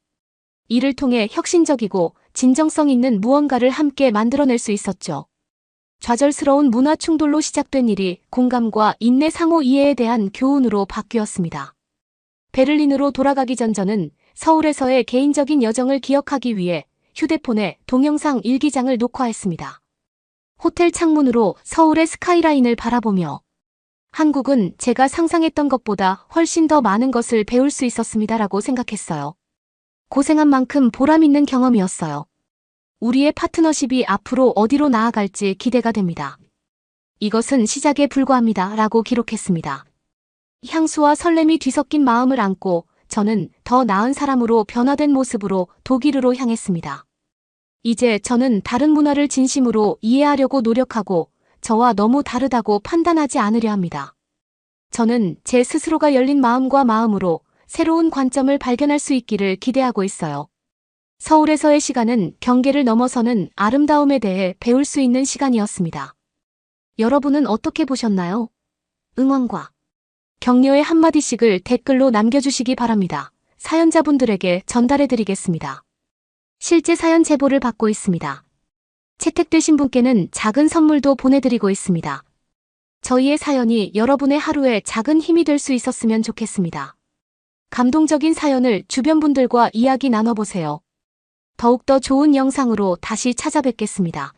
이를 통해 혁신적이고 진정성 있는 무언가를 함께 만들어낼 수 있었죠. 좌절스러운 문화 충돌로 시작된 일이 공감과 인내 상호 이해에 대한 교훈으로 바뀌었습니다. 베를린으로 돌아가기 전 저는 서울에서의 개인적인 여정을 기억하기 위해 휴대폰에 동영상 일기장을 녹화했습니다. 호텔 창문으로 서울의 스카이라인을 바라보며 한국은 제가 상상했던 것보다 훨씬 더 많은 것을 배울 수 있었습니다라고 생각했어요. 고생한 만큼 보람 있는 경험이었어요. 우리의 파트너십이 앞으로 어디로 나아갈지 기대가 됩니다. 이것은 시작에 불과합니다. 라고 기록했습니다. 향수와 설렘이 뒤섞인 마음을 안고 저는 더 나은 사람으로 변화된 모습으로 독일으로 향했습니다. 이제 저는 다른 문화를 진심으로 이해하려고 노력하고 저와 너무 다르다고 판단하지 않으려 합니다. 저는 제 스스로가 열린 마음과 마음으로 새로운 관점을 발견할 수 있기를 기대하고 있어요. 서울에서의 시간은 경계를 넘어서는 아름다움에 대해 배울 수 있는 시간이었습니다. 여러분은 어떻게 보셨나요? 응원과 격려의 한마디씩을 댓글로 남겨주시기 바랍니다. 사연자분들에게 전달해드리겠습니다. 실제 사연 제보를 받고 있습니다. 채택되신 분께는 작은 선물도 보내드리고 있습니다. 저희의 사연이 여러분의 하루에 작은 힘이 될 수 있었으면 좋겠습니다. 감동적인 사연을 주변 분들과 이야기 나눠보세요. 더욱더 좋은 영상으로 다시 찾아뵙겠습니다.